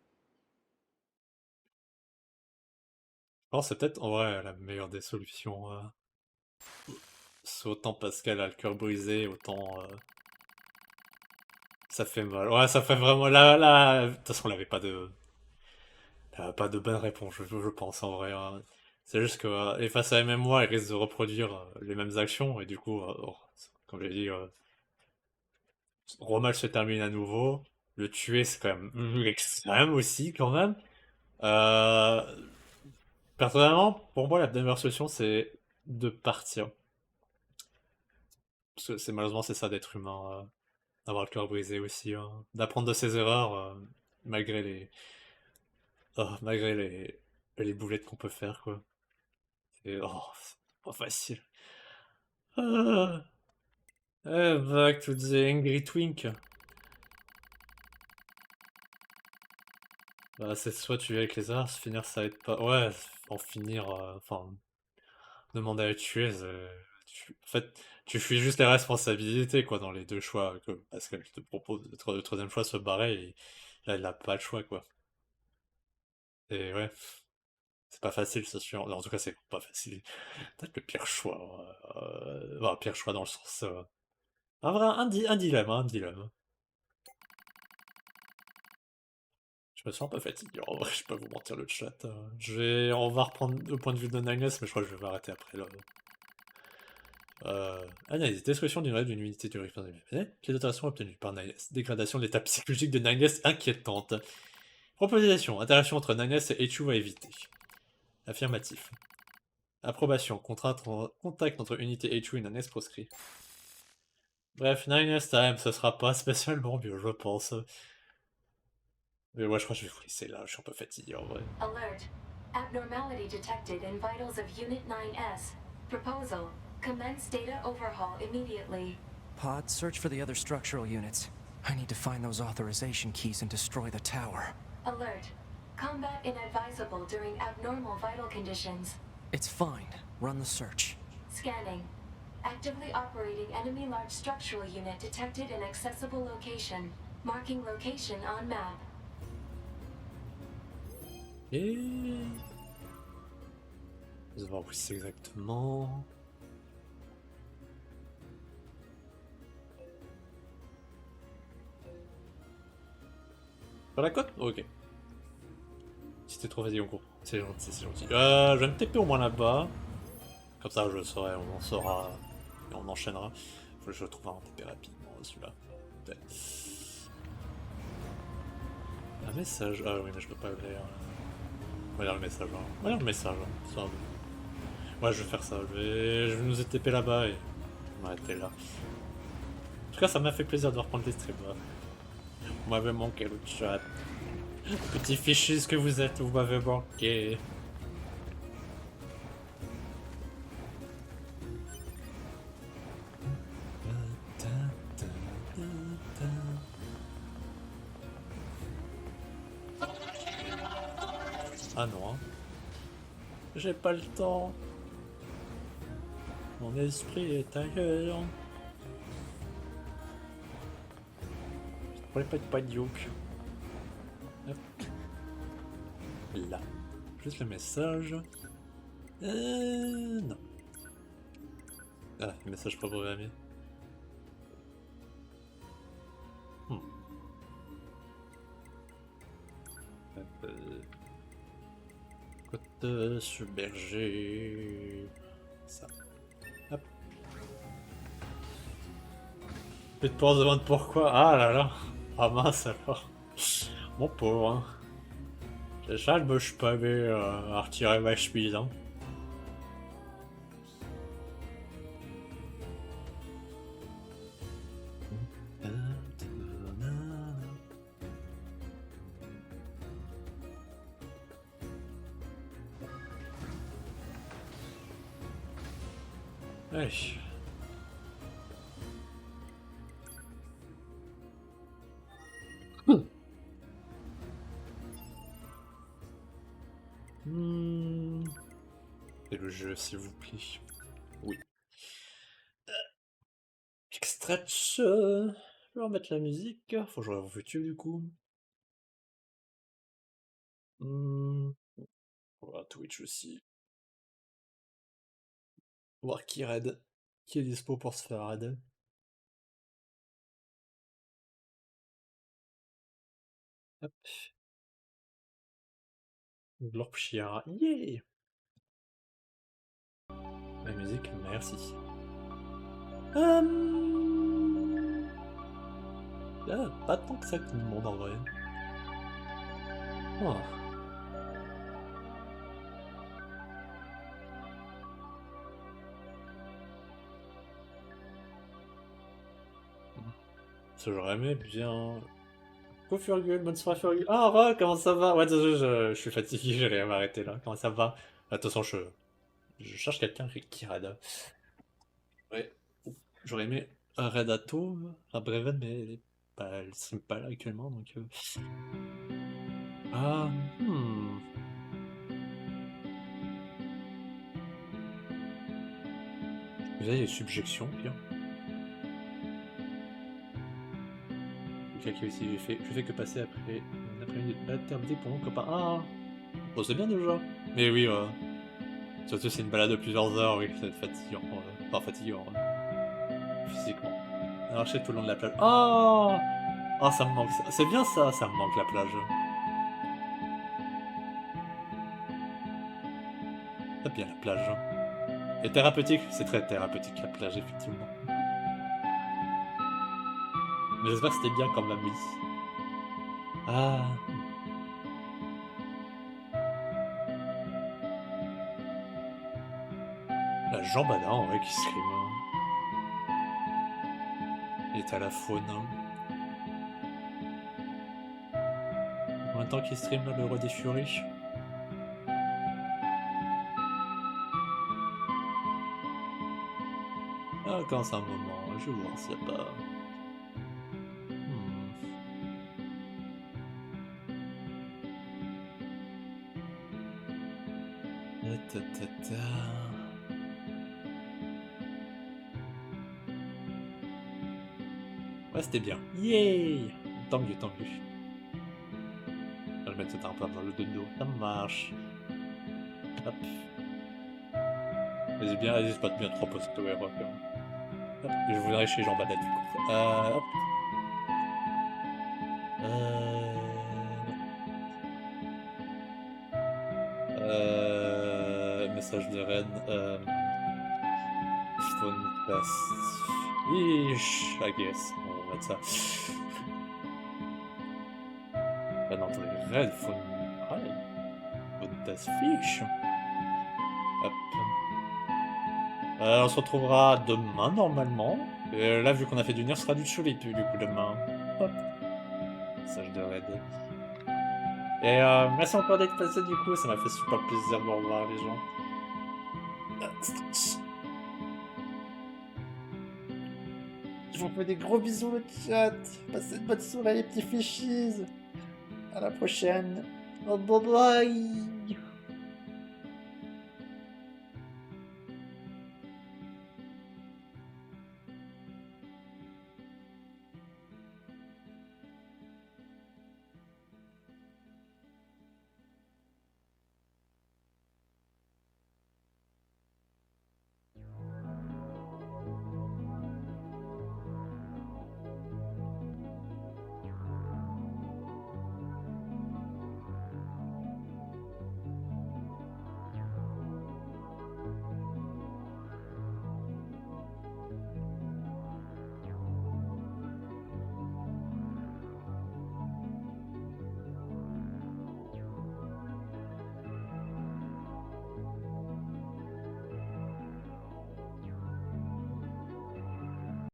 Je pense que c'est peut-être en vrai la meilleure des solutions. C'est autant Pascal a le cœur brisé, autant ça fait mal. Ouais, ça fait vraiment. De toute façon, elle avait pas de bonne réponse, je pense en vrai. Hein. C'est juste que effacer la mémoire, il risque de reproduire les mêmes actions, et du coup, comme j'ai dit, Romal se termine à nouveau. Le tuer, c'est quand même extrême aussi, quand même. Euh, Personnellement, pour moi, la meilleure solution, c'est de partir. Parce que malheureusement, c'est ça d'être humain, d'avoir le cœur brisé aussi, hein. D'apprendre de ses erreurs, malgré malgré les boulettes qu'on peut faire, quoi. C'est pas facile. Ah, back to the angry twink. Bah, c'est soit tu vis avec les arts, finir ça aide pas. Ouais, en finir, enfin, demander à le tuer, en fait, tu fuis juste les responsabilités, quoi, dans les deux choix, parce qu'elle te propose le troisième choix, se barrer, et là, elle n'a pas le choix, quoi. Et ouais, c'est pas facile, c'est sûr. En tout cas, c'est pas facile. Peut-être le pire choix. Enfin, pire choix dans le sens. Un vrai, un dilemme, un dilemme. Je me sens un peu fatigué, en vrai, je peux pas vous mentir le chat. On va reprendre le point de vue de Nagnes, mais je crois que je vais m'arrêter après là. Analyse. Destruction d'une rêve d'une unité du Rift. Les dotations obtenues par Nines. Dégradation de l'état psychologique de Nines inquiétante. Proposition. Interaction entre Nines et Echu à éviter. Affirmatif. Approbation. Contact entre unité Echu et Nines proscrit. Bref, Nines Time, ce sera pas spécialement mieux, je pense. Mais ouais, je crois que je vais vous laisser là, je suis un peu fatigué en vrai.
Alert. Abnormality detected in vitals of Unit 9S. Proposal. Commence data overhaul immediately.
Pod, search for the other structural units. I need to find those authorization keys and destroy the tower.
Alert. Combat inadvisable during abnormal vital conditions.
It's fine. Run the search.
Scanning. Actively operating enemy large structural unit detected in accessible location. Marking location on map.
Et... On va voir où c'est exactement... Sur la côte? Ok. Si t'es trop fatigué, on comprend. C'est gentil, c'est gentil. Je vais me TP au moins là-bas. Comme ça, je saurai, on en saura. Et on enchaînera. Faut que je trouve un TP rapidement, celui-là. Un message. Ah oui, mais je peux pas le lire. On va lire le message. Hein. On va lire le message. Hein. Ça, ouais, je vais faire ça. Je vais nous TP là-bas et on va m'arrêter là. En tout cas, ça m'a fait plaisir de reprendre les streams. Là. Vous m'avez manqué le chat. Petit fichier, ce que vous êtes, vous m'avez manqué. Ah non, hein. J'ai pas le temps. Mon esprit est ailleurs. Je pourrais pas être pas de yoke. Hop. Là. Juste le message. Non. Ah, le message pas programmé. Côte submergée. Ça. Hop. Petite pause demande pourquoi. Ah là là. Ah mince alors. Mon pauvre. Hein. Déjà, je suis pas allé à retirer ma chemise. Hein. Allez. Et le jeu, s'il vous plaît. Oui. Extratch. Je vais remettre la musique. Faut que je revoie YouTube du coup. On va Twitch aussi. Voir qui raid. Qui est dispo pour se faire raid. Hop. Glorpshire. Yeah! La musique, merci. Ah, pas tant que ça que tout le monde en vrai. Oh. Ça j'aurais aimé bien. Quoi Furgul, bonne soirée Furgul. Ah Ra, comment ça va? Ouais, je suis fatigué, j'ai rien m'arrêter là. Comment ça va? Attention, je cherche quelqu'un qui raid. Ouais, j'aurais aimé un raid Atome, un Breven, mais elle stream pas là actuellement donc. Ah, Vous avez des subjections, pire. Qui aussi, je fais que passer après une après-midi de paternité pour mon copain. Ah, bon, c'est bien déjà. Mais oui, surtout c'est une balade de plusieurs heures, oui, ça va être fatigant. Pas fatigant, physiquement. Marcher tout le long de la plage. Ah, oh, ça me manque. C'est bien ça, ça me manque la plage. C'est bien la plage. Et thérapeutique, c'est très thérapeutique la plage, effectivement. Mais j'espère que c'était bien quand même, oui. Ah. La jambada, en vrai, qui se rime. Il est à la faune. En même temps qu'il stream là, le roi des furies. Ah, quand c'est un moment, je vais voir s'il n'y a pas. Ta, ta, ta. Ouais, c'était bien. Yay! Tant mieux, tant mieux. Je vais mettre un peu dans le dodo. Ça marche. Hop. Vas-y bien, vas-y, c'est pas bien trop post-tower. Hop. Je voudrais chez Jean Badat du coup. Hop. Message de reine. Fantastique, I guess. On va mettre ça. Ah non, attendez, red fantastique. Hop. On se retrouvera demain normalement. Là, vu qu'on a fait du Nier, ce sera du Chulip du coup demain. Hop. Message de Red. Et merci encore d'être passé du coup, ça m'a fait super plaisir de vous revoir les gens. Je vous fais des gros bisous le chat. Passez une bonne soirée les petits fichies. À la prochaine. Bye bye.